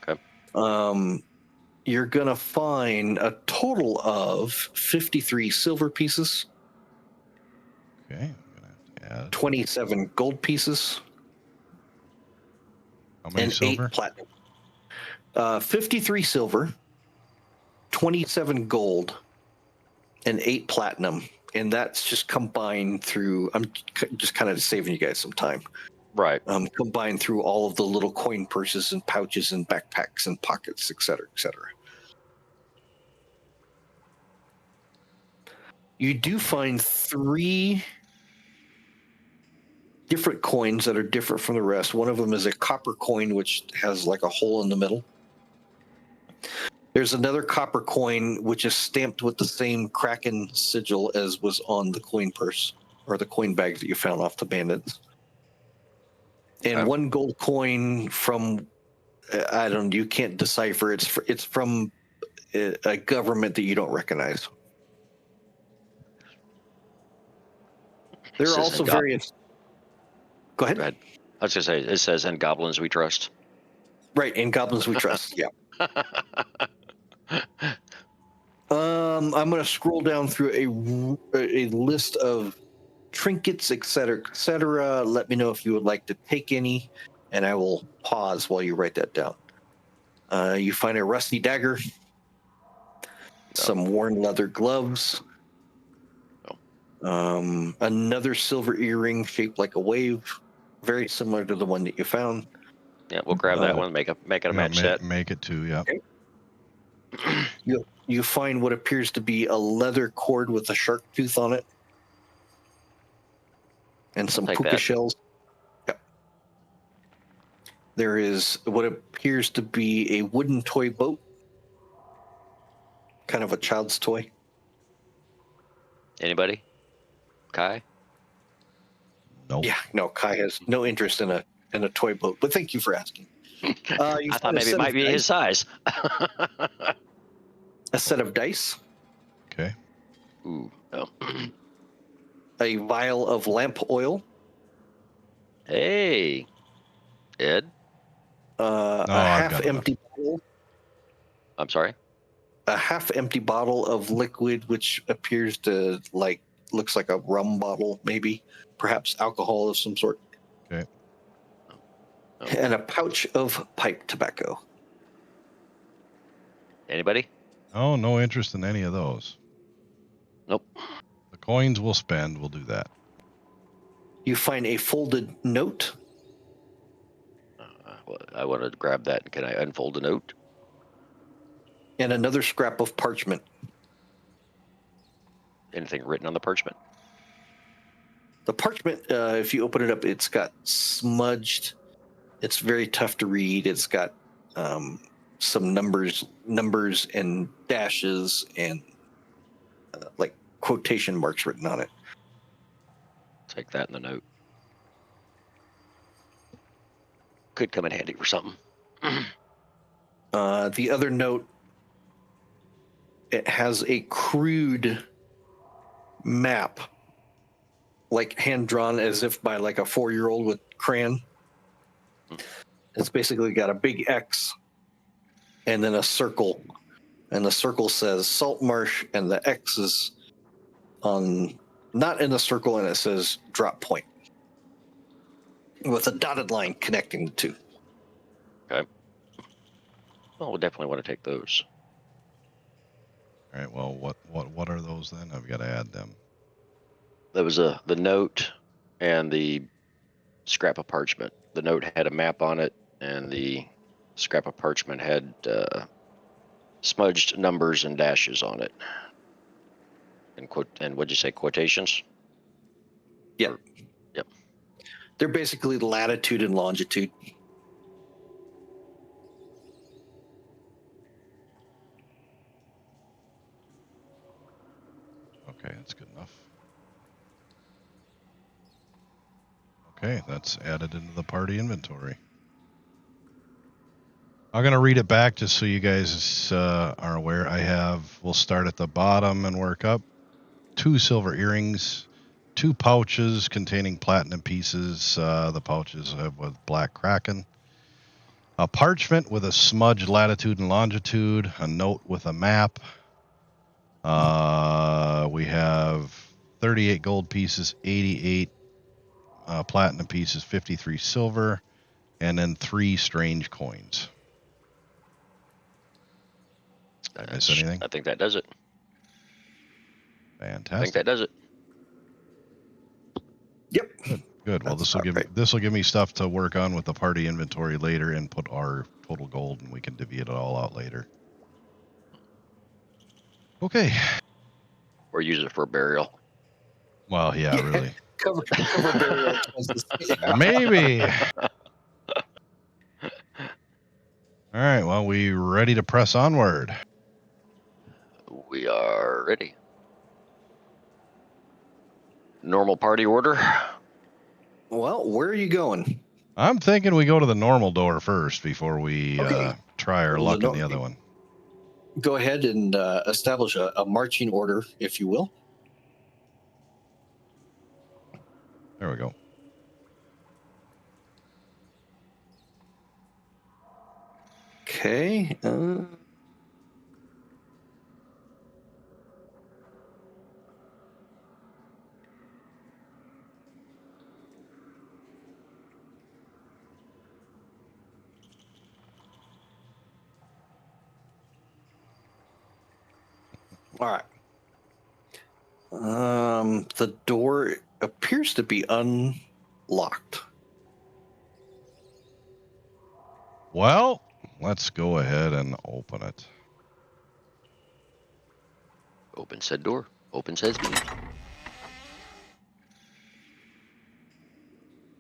Okay. You're going to find a total of 53 silver pieces. Okay, I'm going to have to add 27 gold pieces. how many and silver? 8 platinum. 53 silver, 27 gold, and 8 platinum. And that's just combined through, I'm just kind of saving you guys some time. Right. Combined through all of the little coin purses and pouches and backpacks and pockets, et cetera, et cetera. You do find 3 different coins that are different from the rest. One of them is a copper coin, which has like a hole in the middle. There's another copper coin, which is stamped with the same Kraken sigil as was on the coin purse or the coin bag that you found off the bandits. And 1 gold coin from, I don't know, you can't decipher. It's from a government that you don't recognize. There are also various. Go ahead. I was going to say, it says, "And goblins we trust." Right, in goblins we trust. Yeah. I'm going to scroll down through a list of trinkets, etc., etc. Let me know if you would like to take any, and I will pause while you write that down. You find a rusty dagger, some worn leather gloves, another silver earring shaped like a wave, very similar to the one that you found. Yeah, we'll grab that one. Make it a match set. Make it 2. Yeah. Okay. You find what appears to be a leather cord with a shark tooth on it, and some puka shells. Yep. There is what appears to be a wooden toy boat, kind of a child's toy. Anybody? Kai? Nope. Yeah, no. Kai has no interest in a toy boat, but thank you for asking. I thought maybe it might be his size. A set of dice. Okay. Ooh. Oh. A vial of lamp oil. Hey, Ed. A half-empty bottle. I'm sorry. A half-empty bottle of liquid, which appears to looks like a rum bottle, maybe, perhaps alcohol of some sort. Okay. And a pouch of pipe tobacco. Anybody? Oh, no interest in any of those. Nope. The coins we'll spend. We'll do that. You find a folded note. Well, I want to grab that. Can I unfold a note? And another scrap of parchment. Anything written on the parchment? The parchment, if you open it up, it's got smudged. It's very tough to read. It's got some numbers and dashes and like quotation marks written on it. Take that in the note. Could come in handy for something. The other note, it has a crude map like hand drawn as if by like a 4-year-old with crayon. It's basically got a big X and then a circle, and the circle says Salt Marsh, and the X is on not in the circle, and it says Drop Point with a dotted line connecting the two. Okay. Well, we'll definitely want to take those. All right. Well, what are those then? I've got to add them. There was the note and the scrap of parchment. The note had a map on it, and the scrap of parchment had smudged numbers and dashes on it. And what'd you say? Quotations? Yep. Yep. They're basically latitude and longitude. Okay, that's good enough. Okay, that's added into the party inventory. I'm going to read it back just so you guys are aware. We'll start at the bottom and work up. 2 silver earrings, 2 pouches containing platinum pieces. The pouches have with black kraken. A parchment with a smudged latitude and longitude. A note with a map. We have 38 gold pieces, 88 platinum pieces, 53 silver, and then 3 strange coins. Did I miss anything? I think that does it. Fantastic. I think that does it. Yep. Good. Well, That's this will give me stuff to work on with the party inventory later and put our total gold, and we can divvy it all out later. Okay. Or use it for burial. Well, yeah. Really. Cover burial expenses. Maybe. All right. Well, we ready to press onward? We are ready. Normal party order. Well, where are you going? I'm thinking we go to the normal door first before we try our luck in the other one. Go ahead and establish a marching order, if you will. There we go. Okay. All right. The door appears to be unlocked. Well, let's go ahead and open it. Open said door. Open says me.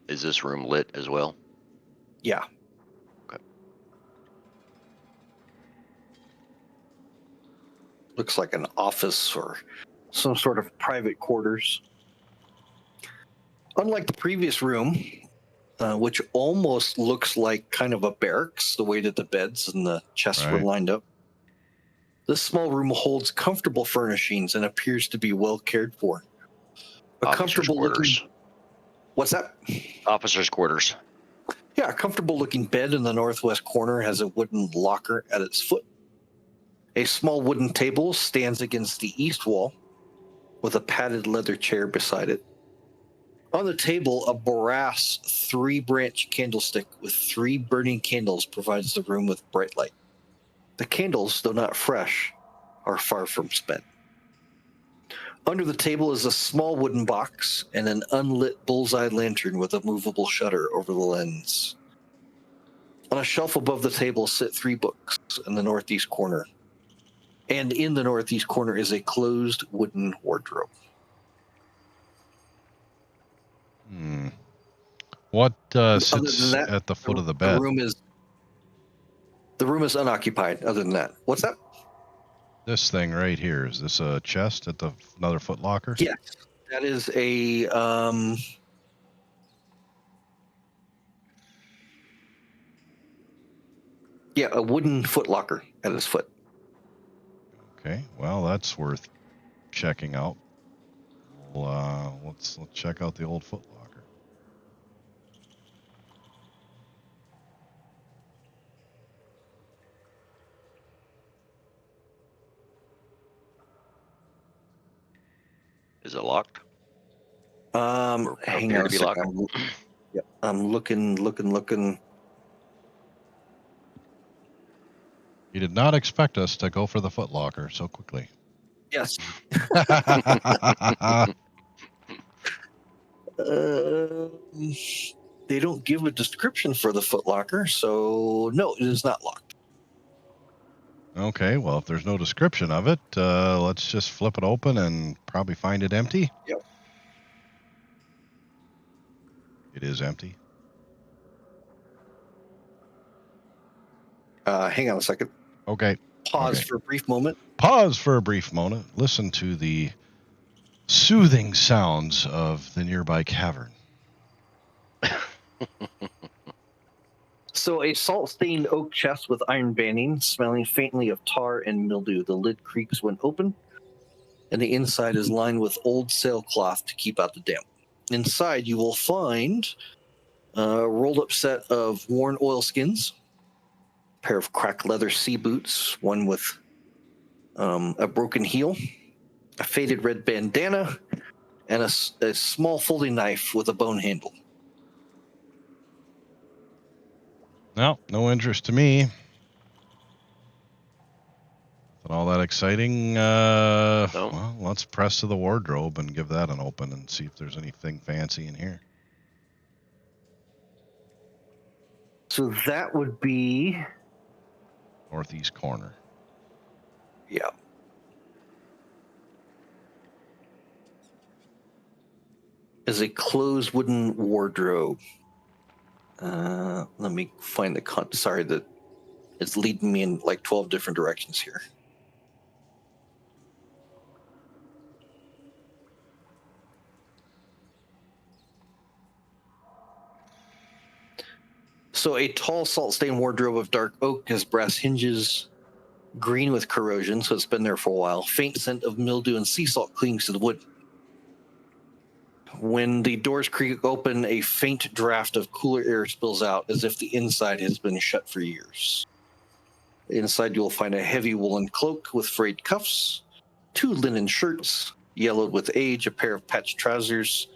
Is this room lit as well? Yeah. Okay. Looks like an office or some sort of private quarters. Unlike the previous room, which almost looks like kind of a barracks, the way that the beds and the chests were lined up, this small room holds comfortable furnishings and appears to be well cared for. Officers' quarters. What's that? Officers' quarters. Yeah, a comfortable looking bed in the northwest corner has a wooden locker at its foot. A small wooden table stands against the east wall with a padded leather chair beside it. On the table, a brass 3-branch candlestick with 3 burning candles provides the room with bright light. The candles, though not fresh, are far from spent. Under the table is a small wooden box and an unlit bullseye lantern with a movable shutter over the lens. On a shelf above the table sit 3 books in the northeast corner. And in the northeast corner is a closed wooden wardrobe. What sits at the foot of the bed? The room is unoccupied. Other than that, what's that? This thing right here, is this a chest at another foot locker? Yes, that is a a wooden foot locker at his foot. Okay, well, that's worth checking out. Well, let's check out the old footlocker. Is it locked? Hang appear on to a be second. locked? I'm looking. He did not expect us to go for the footlocker so quickly. Yes. They don't give a description for the footlocker, so no, it is not locked. Okay, well, if there's no description of it, let's just flip it open and probably find it empty. Yep. It is empty. Hang on a second. Okay. Pause Okay. for a brief moment. Pause for a brief moment. Listen to the soothing sounds of the nearby cavern. So, a salt-stained oak chest with iron banding, smelling faintly of tar and mildew. The lid creaks when open, and the inside is lined with old sailcloth to keep out the damp. Inside, you will find a rolled-up set of worn oilskins, a pair of cracked leather sea boots, one with a broken heel, a faded red bandana, and a small folding knife with a bone handle. No interest to me. Not all that exciting. No. Well, let's press to the wardrobe and give that an open and see if there's anything fancy in here. So that would be, Northeast corner. yeah. Is a closed wooden wardrobe. Let me find the sorry, that it's leading me in like 12 different directions here. So a tall salt-stained wardrobe of dark oak has brass hinges, green with corrosion, so it's been there for a while. Faint scent of mildew and sea salt clings to the wood. When the doors creak open, a faint draft of cooler air spills out as if the inside has been shut for years. Inside, you'll find a heavy woolen cloak with frayed cuffs, 2 linen shirts, yellowed with age, a pair of patched trousers,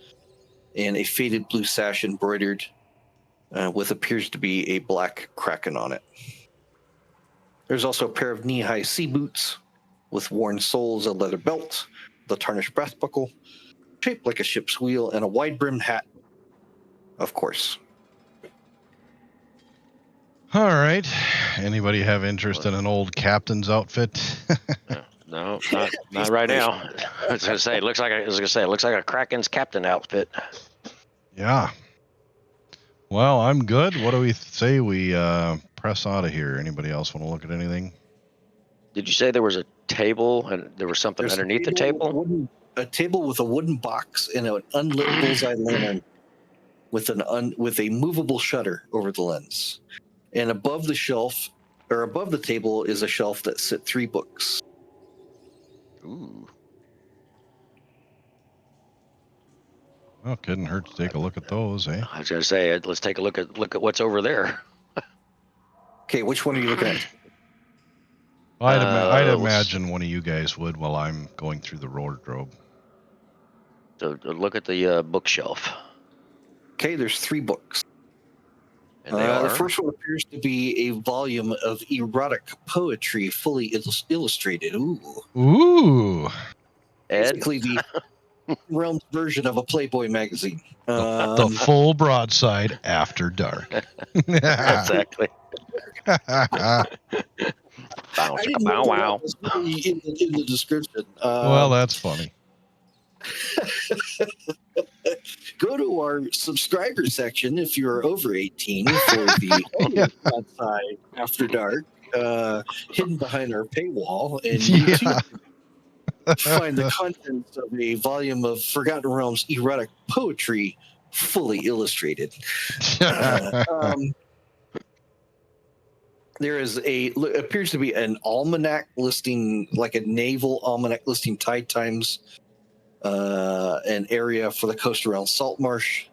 and a faded blue sash embroidered with appears to be a black kraken on it. There's also a pair of knee-high sea boots with worn soles, a leather belt, the tarnished brass buckle, shaped like a ship's wheel, and a wide-brimmed hat, of course. All right. Anybody have interest in an old captain's outfit? No, not right now. I was gonna say, it looks like a Kraken's captain outfit. Yeah. Well, I'm good. What do we say we press out of here? Anybody else want to look at anything? Did you say there was a table and there was something There's underneath the table? A table with a wooden box and an unlit bullseye lantern with a movable shutter over the lens. And above the table is a shelf that sit 3 books. Ooh. Well, couldn't hurt to take a look at those, eh? I was gonna say, let's take a look at what's over there. Okay, which one are you looking at? I'd imagine one of you guys would while I'm going through the wardrobe. So look at the bookshelf. Okay, there's 3 books. And they are? The first one appears to be a volume of erotic poetry, fully illustrated. Ooh. Ed? Basically the Realms version of a Playboy magazine. The full broadside after dark. Exactly. I didn't know Wow. that was really in the description. Well, that's funny. Go to our subscriber section if you're over 18 for the outside after dark, hidden behind our paywall, and you too find the contents of a volume of Forgotten Realms erotic poetry, fully illustrated. There is appears to be an almanac listing, like a naval almanac listing tide times an area for the coast around Saltmarsh,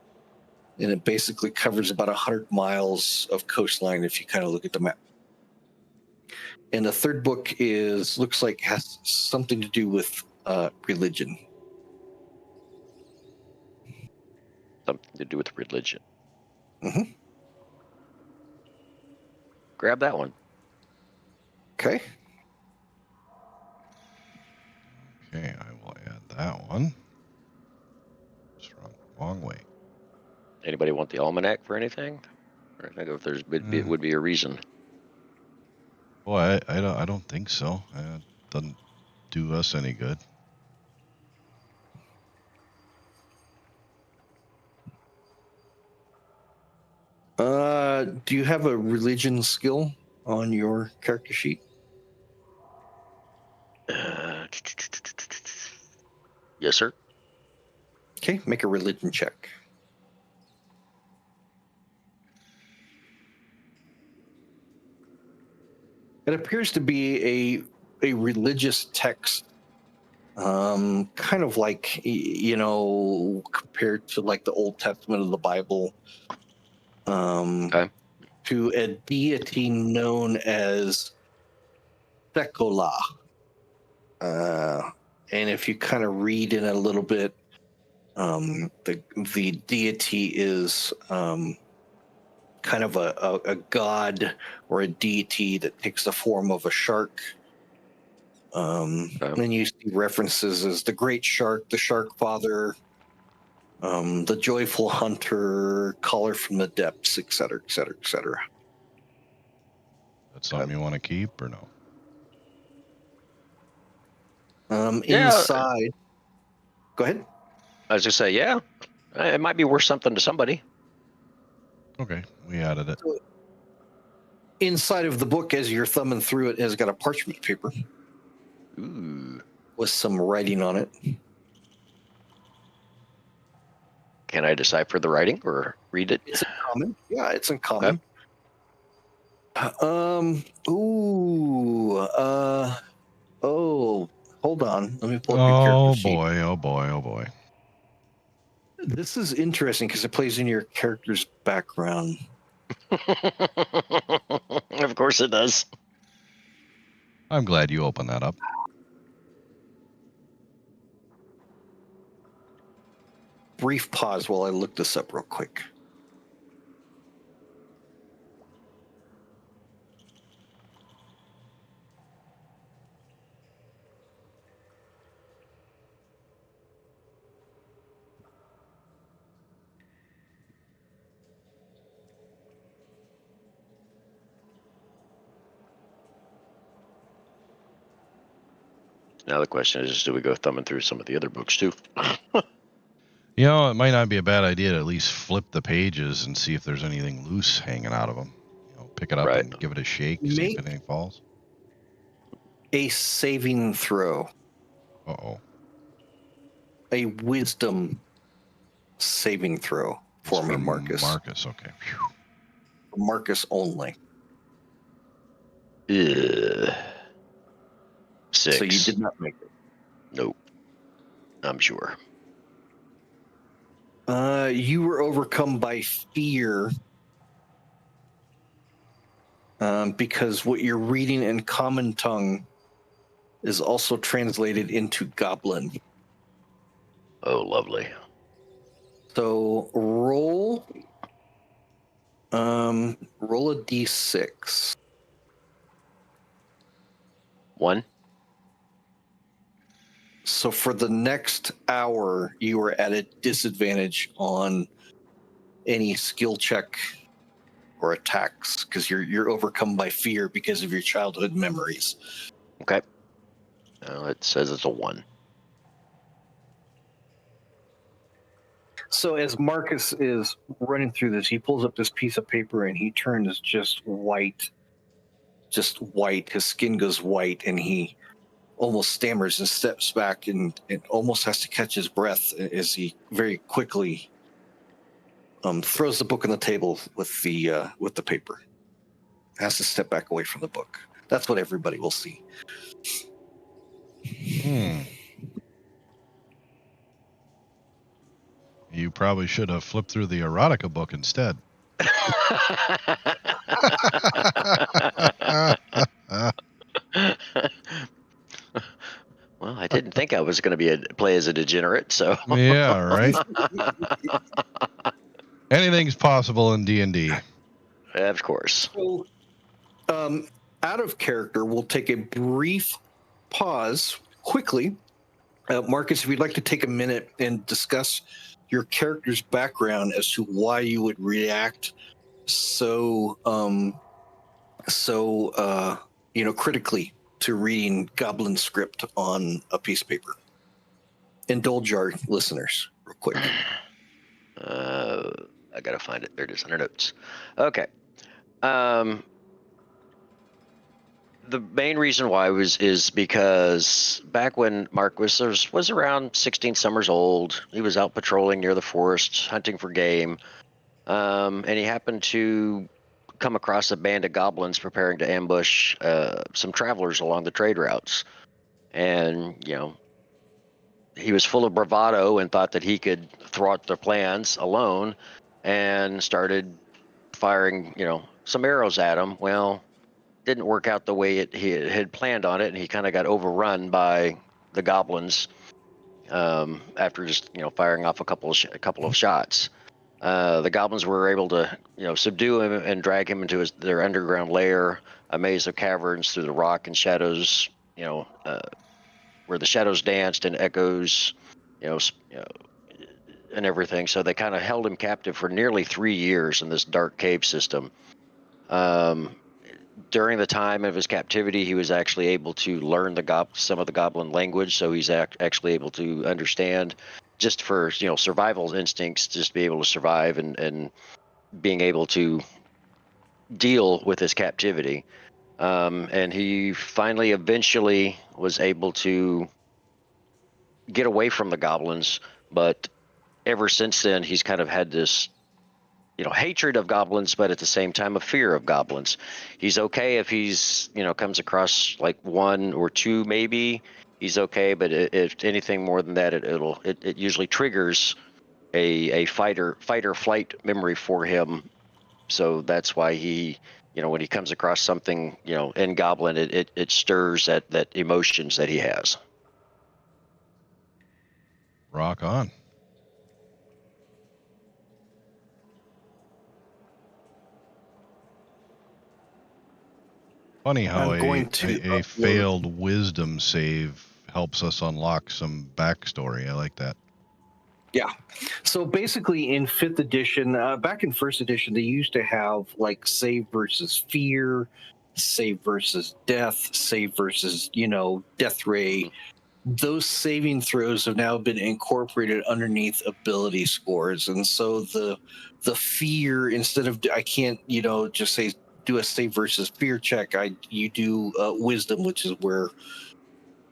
and it basically covers about 100 miles of coastline if you kind of look at the map. And the third book looks like has something to do with religion. Something to do with religion. Mm-hmm. Grab that one. Okay. Okay, I will add that one. Just wrong way. Anybody want the almanac for anything? Or I think if there's it would be a reason. Boy, I don't think so. It doesn't do us any good. Do you have a religion skill on your character sheet? Yes, sir. Okay, make a religion check. It appears to be a religious text, kind of like, compared to like the Old Testament of the Bible, Okay. to a deity known as Sekolah. And if you kind of read in a little bit, the deity is kind of a god or a deity that takes the form of a shark. Then you see references as the great shark, the shark father, the joyful hunter, caller from the depths, etc., etc., etc. That's something you want to keep or no? Inside, go ahead. I was just say, yeah, it might be worth something to somebody. Okay, we added it. So inside of the book, as you're thumbing through it, has got a parchment paper. Ooh. With some writing on it. Can I decipher the writing or read it? It's in common. Yeah, it's in common. Okay. Hold on. Let me pull up your character sheet. Oh boy. This is interesting because it plays in your character's background. Of course it does. I'm glad you opened that up. Brief pause while I look this up real quick. Now the question is, do we go thumbing through some of the other books too? You know, it might not be a bad idea to at least flip the pages and see if there's anything loose hanging out of them. You know, pick it up and give it a shake, see if anything falls. A saving throw. Uh-oh. A wisdom saving throw for me, Marcus. Marcus, okay. Whew. Marcus only. 6. So you did not make it. Nope. I'm sure. You were overcome by fear because what you're reading in common tongue is also translated into goblin. Oh, lovely. So roll a d6. 1. So for the next hour, you are at a disadvantage on any skill check or attacks because you're overcome by fear because of your childhood memories. Okay. It says it's a 1. So as Marcus is running through this, he pulls up this piece of paper and he turns just white. His skin goes white and he almost stammers and steps back and almost has to catch his breath as he very quickly throws the book on the table with the paper. Has to step back away from the book. That's what everybody will see. probably should have flipped through the erotica book instead. Well, I didn't think I was going to play as a degenerate, so. Yeah, right. Anything's possible in D&D. Of course. So, out of character, we'll take a brief pause quickly. Marcus, if you'd like to take a minute and discuss your character's background as to why you would react so critically to reading Goblin script on a piece of paper. Indulge our listeners real quick. I gotta find it. There it is under notes. Okay. The main reason why is because back when Mark was around 16 summers old, he was out patrolling near the forest, hunting for game, and he happened to come across a band of goblins preparing to ambush some travelers along the trade routes. And, he was full of bravado and thought that he could thwart their plans alone, and started firing, some arrows at them. Well, didn't work out the way he had planned on it, and he kind of got overrun by the goblins after just firing off a couple of shots. The goblins were able to subdue him and drag him into their underground lair, a maze of caverns through the rock and shadows, where the shadows danced and echoes, and everything. So they kind of held him captive for nearly 3 years in this dark cave system. During the time of his captivity, he was actually able to learn some of the goblin language, so he's actually able to understand, just for survival instincts, just be able to survive and being able to deal with his captivity. And he finally, eventually, was able to get away from the goblins, but ever since then, he's kind of had this hatred of goblins, but at the same time a fear of goblins. He's okay if he's comes across like one or two, maybe he's okay, but if anything more than that, it usually triggers a fight or flight memory for him. So that's why he when he comes across something in goblin, it stirs that emotions that he has. Rock on. Funny how a failed wisdom save helps us unlock some backstory. I like that. Yeah. So basically, in 5th edition, back in 1st edition, they used to have like save versus fear, save versus death, save versus death ray. Those saving throws have now been incorporated underneath ability scores, and so the fear, instead of I can't just say do a save versus fear check, you do wisdom, which is where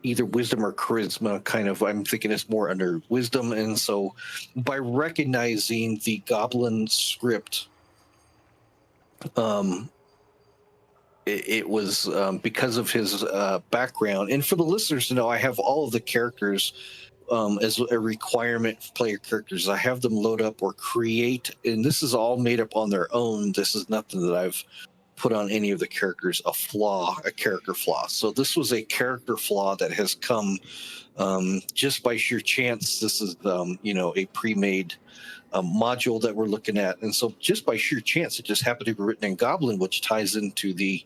either wisdom or charisma kind of, I'm thinking it's more under wisdom. And so by recognizing the goblin script, it was because of his background. And for the listeners to know, I have all of the characters as a requirement for player characters. I have them load up or create, and this is all made up on their own. This is nothing that I've put on any of the characters, a character flaw. So this was a character flaw that has come just by sheer chance. This is a pre-made module that we're looking at, and so just by sheer chance, it just happened to be written in Goblin, which ties into the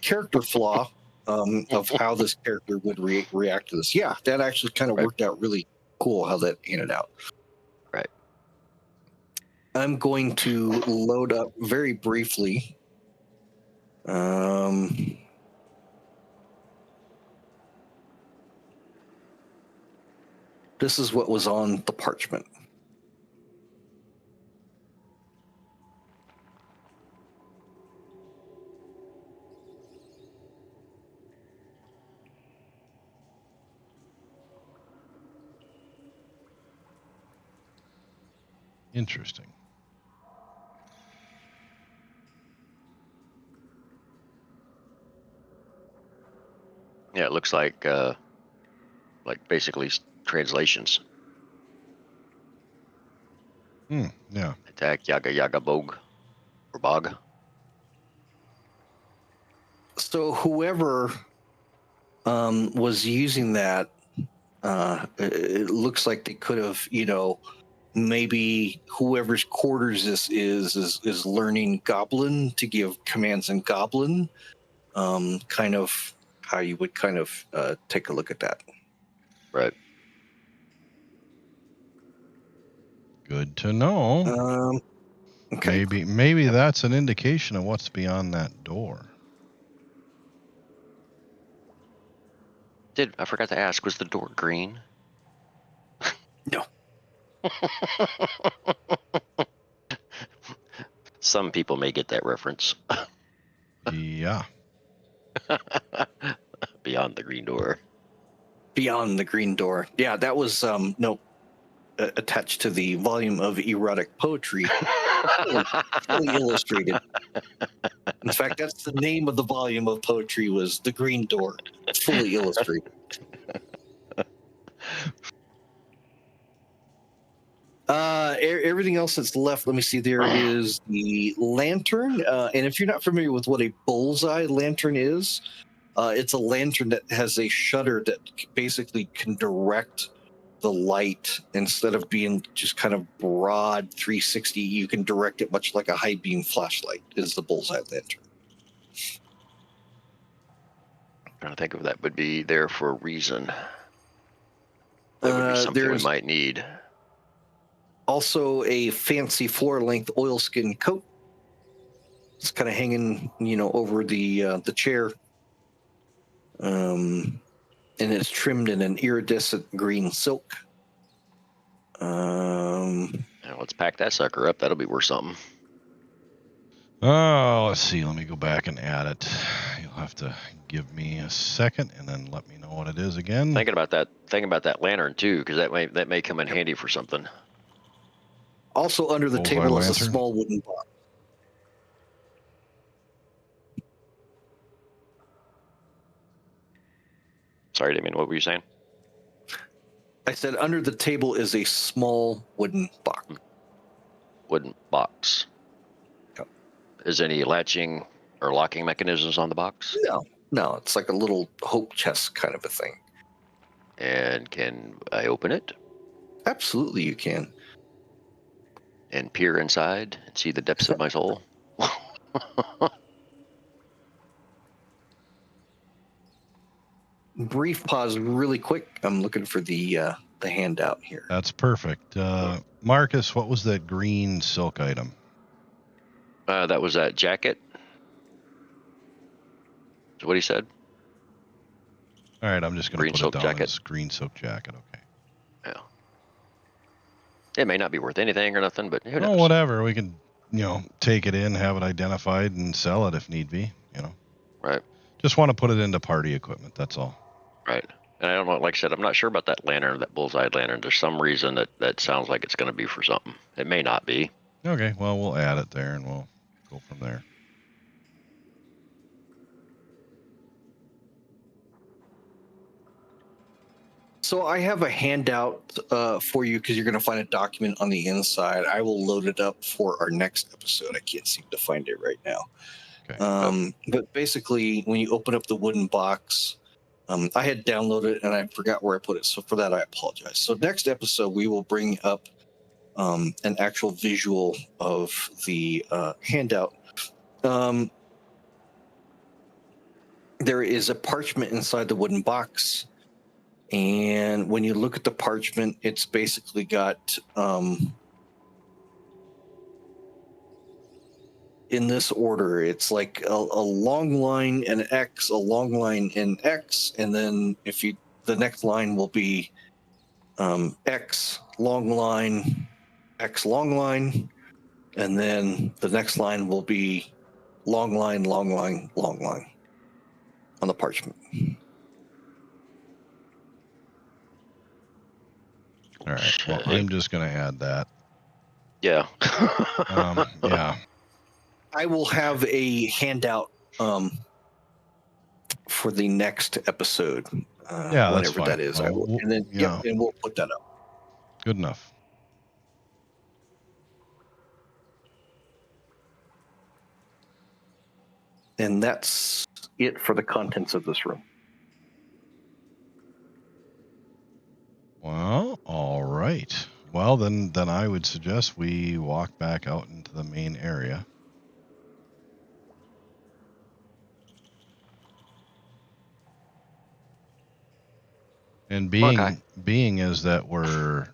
character flaw of how this character would react to this. Yeah, that actually kind of worked out really cool how that ended out. Right. I'm going to load up very briefly. This is what was on the parchment. Interesting. Yeah, it looks like basically translations. Yeah. Attack Yaga Yaga Bog or Bog. So whoever was using that, it looks like they could have, maybe whoever's quarters this is learning Goblin to give commands in Goblin. Kind of how you would kind of take a look at that. Right. Good to know. Okay. Maybe that's an indication of what's beyond that door. I forgot to ask, was the door green? No. Some people may get that reference. Yeah. Beyond the green door. Beyond the green door. Yeah, that was attached to the volume of erotic poetry, fully illustrated. In fact, that's the name of the volume of poetry, was The Green Door, fully illustrated. Everything else that's left, let me see, there is the lantern. And if you're not familiar with what a bullseye lantern is, it's a lantern that has a shutter that basically can direct the light. Instead of being just kind of broad 360, you can direct it much like a high beam flashlight, is the bullseye lantern. Trying to think if that would be there for a reason. That would be something we might need. Also a fancy floor-length oilskin coat. It's kind of hanging, over the chair. And it's trimmed in an iridescent green silk. Now let's pack that sucker up. That'll be worth something. Oh, let's see. Let me go back and add it. You'll have to give me a second and then let me know what it is again. Thinking about that lantern too, because that may come in handy for something. Also under the table is a small wooden box. Sorry, Damien, what were you saying? I said under the table is a small wooden box. Wooden box. Yep. Is any latching or locking mechanisms on the box? No, it's like a little hope chest kind of a thing. And can I open it? Absolutely, you can. And peer inside and see the depths of my soul? Brief pause, really quick. I'm looking for the handout here. That's perfect. Marcus, what was that green silk item? That was that jacket. Is what he said. All right, I'm just going to put it down jacket. as green silk jacket. Okay. Yeah. It may not be worth anything or nothing, but who knows? Oh, whatever. We can, take it in, have it identified, and sell it if need be. Right. Just want to put it into party equipment. That's all. Right. And I don't know. Like I said, I'm not sure about that lantern, that bullseye lantern. There's some reason that sounds like it's going to be for something. It may not be. Okay. Well, we'll add it there, and we'll go from there. So I have a handout for you because you're going to find a document on the inside. I will load it up for our next episode. I can't seem to find it right now. Okay. But basically, when you open up the wooden box, I had downloaded it and I forgot where I put it. So for that, I apologize. So next episode, we will bring up an actual visual of the handout. There is a parchment inside the wooden box. And when you look at the parchment, it's basically got, in this order, it's like a long line and X, a long line and X, and then the next line will be X long line, X long line, and then the next line will be long line, long line, long line on the parchment. All right. Well, I'm just going to add that. Yeah. Yeah. I will have a handout for the next episode. Yeah, that's fine. That is. And then we'll put that up. Good enough. And that's it for the contents of this room. Well, all right. Well, then I would suggest we walk back out into the main area. And being is that we're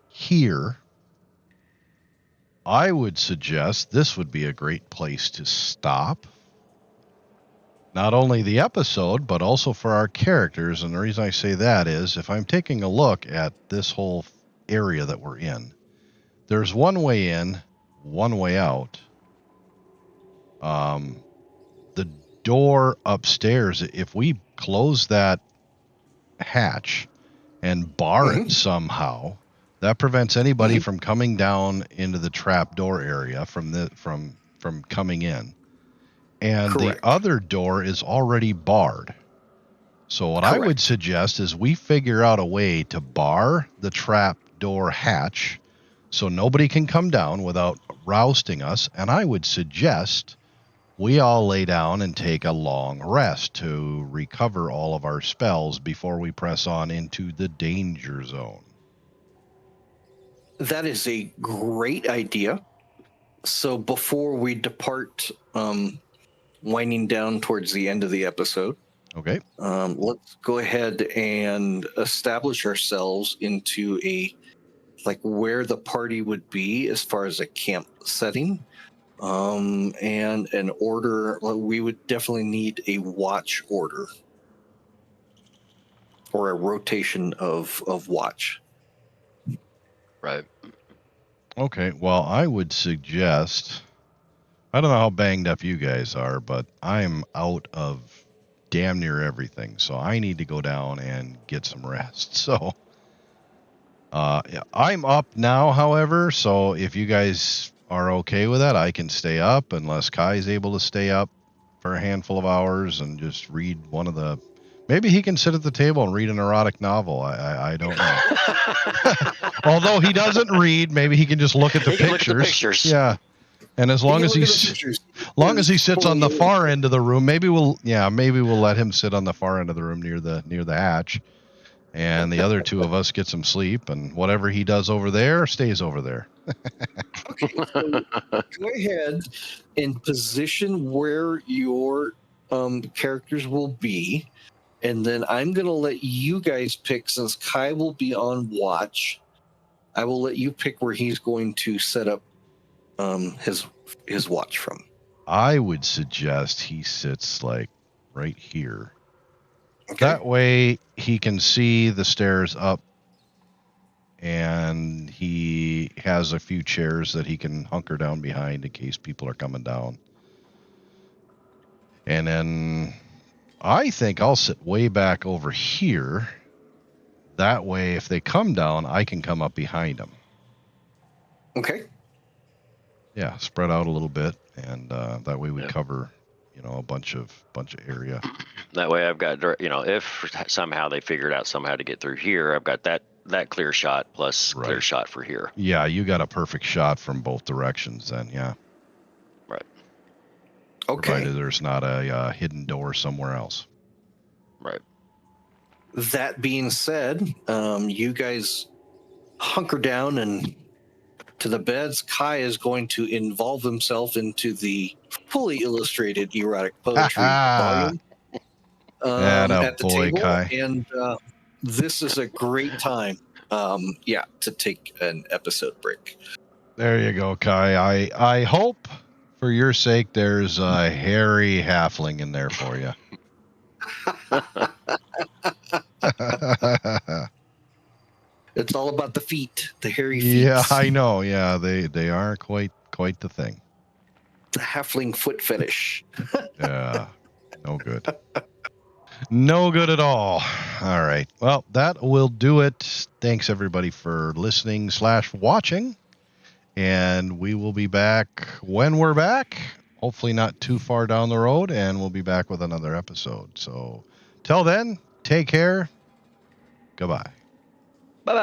here, I would suggest this would be a great place to stop. Not only the episode, but also for our characters. And the reason I say that is if I'm taking a look at this whole area that we're in, there's one way in, one way out. The door upstairs, if we close that hatch and bar it somehow, that prevents anybody from coming down into the trap door area from coming in. And Correct. the other door is already barred. So what I would suggest is we figure out a way to bar the trap door hatch so nobody can come down without rousting us. And I would suggest we all lay down and take a long rest to recover all of our spells before we press on into the danger zone. That is a great idea. So before we depart, winding down towards the end of the episode, okay, let's go ahead and establish ourselves into where the party would be as far as a camp setting. And an order. We would definitely need a watch order or a rotation of watch. Right. Okay, well, I would suggest, I don't know how banged up you guys are, but I'm out of damn near everything, so I need to go down and get some rest. So I'm up now, however, so if you guys are okay with that, I can stay up unless Kai's able to stay up for a handful of hours and just read one of the... Maybe he can sit at the table and read an erotic novel. I don't know. Although he doesn't read, maybe he can just look at the pictures. Look at the pictures. Yeah. And as long as he sits on the far end of the room, maybe we'll let him sit on the far end of the room near the hatch. And the other two of us get some sleep, and whatever he does over there stays over there. Okay, so go ahead and position where your characters will be, and then I'm going to let you guys pick, since Kai will be on watch. I will let you pick where he's going to set up his watch from. I would suggest he sits like right here. Okay. That way he can see the stairs up, and he has a few chairs that he can hunker down behind in case people are coming down. And then I think I'll sit way back over here. That way, if they come down, I can come up behind them. Okay. Yeah, spread out a little bit, and that way we cover, a bunch of area. That way I've got, if somehow they figured out somehow to get through here, I've got that clear shot plus clear shot for here. Yeah, you got a perfect shot from both directions then, yeah. Right. Okay. Provided there's not a hidden door somewhere else. Right. That being said, you guys hunker down and to the beds. Kai is going to involve himself into the fully illustrated erotic poetry volume at the table. Kai. And this is a great time, to take an episode break. There you go, Kai. I hope, for your sake, there's a hairy halfling in there for you. It's all about the feet, the hairy feet. Yeah, I know. Yeah, they are quite the thing. The halfling foot fetish. Yeah, no good. No good at all. All right. Well, that will do it. Thanks, everybody, for listening / watching. And we will be back when we're back. Hopefully not too far down the road. And we'll be back with another episode. So till then, take care. Goodbye. Bye-bye.